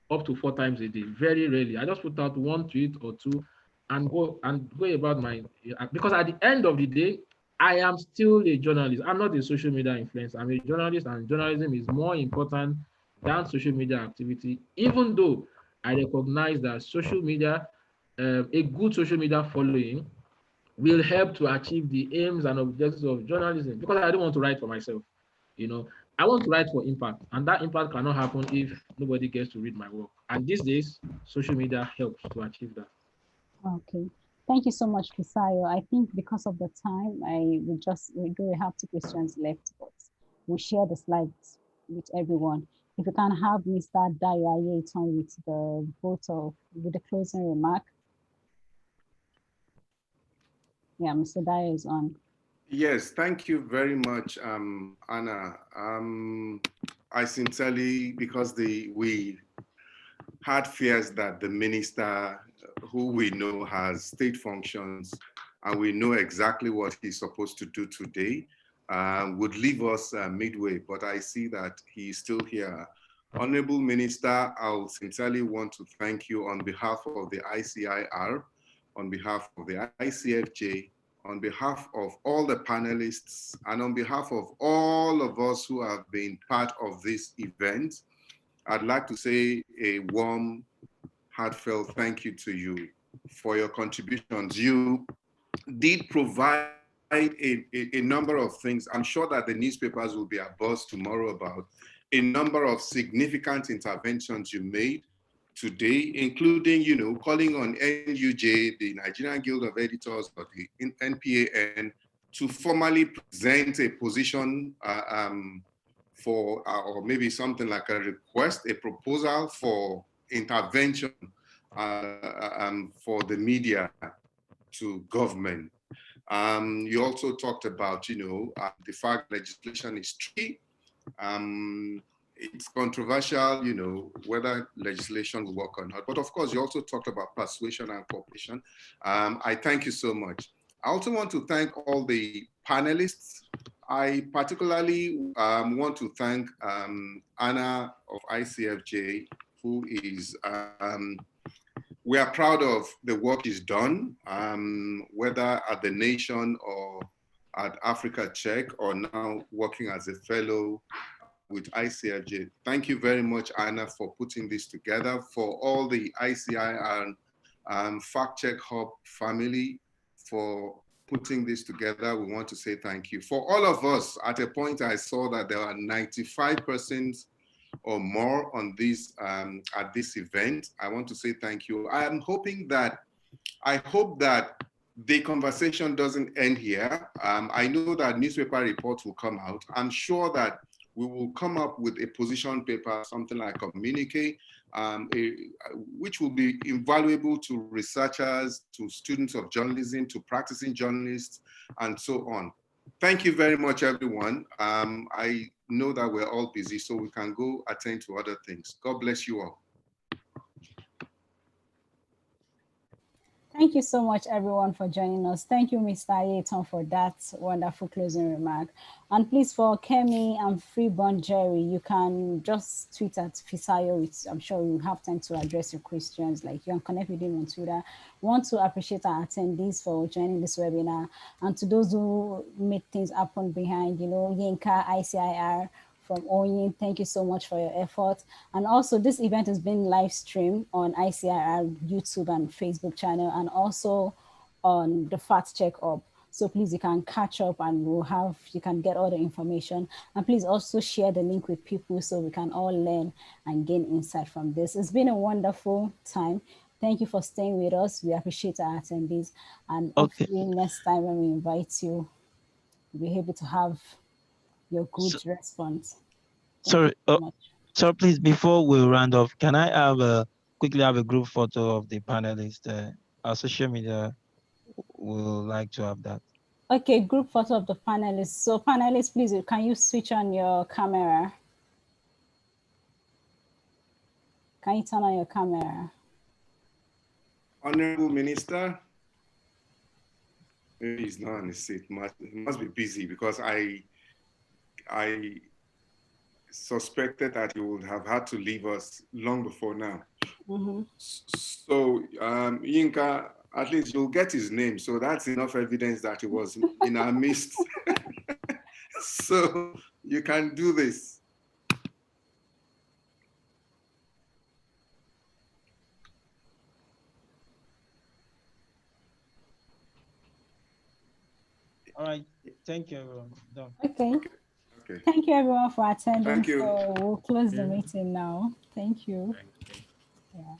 up to 4 times a day. Very rarely. I just put out one tweet or two, and go about my, because at the end of the day, I am still a journalist. I'm not a social media influencer. I'm a journalist, and journalism is more important than social media activity, even though I recognize that social media, a good social media following will help to achieve the aims and objectives of journalism, because I don't want to write for myself. I want to write for impact, and that impact cannot happen if nobody gets to read my work. And these days, social media helps to achieve that. Okay. Thank you so much, Fisayo. I think because of the time, we do have two questions left, but we'll share the slides with everyone. If you can have Mr. Dayo Ayeton with the closing remark. Yeah, Mr. Dayo is on. Yes, thank you very much, Anna. I sincerely, because we had fears that the minister, who we know has state functions, and we know exactly what he's supposed to do today, would leave us midway. But I see that he's still here. Honorable Minister, I'll sincerely want to thank you on behalf of the ICIR, on behalf of the Icfj, on behalf of all the panelists, and on behalf of all of us who have been part of this event. I'd like to say a warm, heartfelt thank you to you for your contributions. You did provide a number of things. I'm sure that the newspapers will be abuzz tomorrow about a number of significant interventions you made today, including, calling on NUJ, the Nigerian Guild of Editors, or the NPAN, to formally present a position for, or maybe something like a request, a proposal for intervention for the media to government. You also talked about, the fact legislation is tricky. It's controversial, whether legislation will work or not. But of course, you also talked about persuasion and cooperation. I thank you so much. I also want to thank all the panelists. I particularly want to thank Anna of Icfj, who is, we are proud of the work she's done, whether at the Nation or at Africa Check, or now working as a fellow with ICIJ. Thank you very much, Anna, for putting this together. For all the ICIR Fact Check Hub family for putting this together, we want to say thank you. For all of us, at a point I saw that there are 95% or more on this at this event. I want to say thank you. I hope that the conversation doesn't end here. I know that newspaper reports will come out. I'm sure that we will come up with a position paper, something like a communique, which will be invaluable to researchers, to students of journalism, to practicing journalists, and so on. Thank you very much, everyone. I know that we're all busy, so we can go attend to other things. God bless you all. Thank you so much, everyone, for joining us. Thank you, Mr. Ayeton, for that wonderful closing remark. And please, for Kemi and Freeborn Jerry, you can just tweet at Fisayo. I'm sure you have time to address your questions. Like, you can connect with him on Twitter. We want to appreciate our attendees for joining this webinar. And to those who made things happen behind, Yinka, ICIR, from Oyin, thank you so much for your effort. And also, this event is being live streamed on ICIR YouTube and Facebook channel, and also on the Fact Check Hub. So please, you can catch up and you can get all the information. And please also share the link with people so we can all learn and gain insight from this. It's been a wonderful time. Thank you for staying with us. We appreciate our attendees. And hopefully next time when we invite you, we'll be able to have your good response. Sorry, so please, before we round off, can I quickly have a group photo of the panelists? Our social media will like to have that. Okay, group photo of the panelists. So panelists, please, can you switch on your camera? Can you turn on your camera? Honorable Minister, maybe he's not on his seat. He must be busy, because I suspected that he would have had to leave us long before now. So Yinka, at least you'll get his name. So that's enough evidence that he was in our midst. So you can do this. All right, thank you, everyone. Done. Okay. Okay. Thank you everyone for attending. Thank you. So we'll close the meeting now. Thank you. Thank you. Yeah.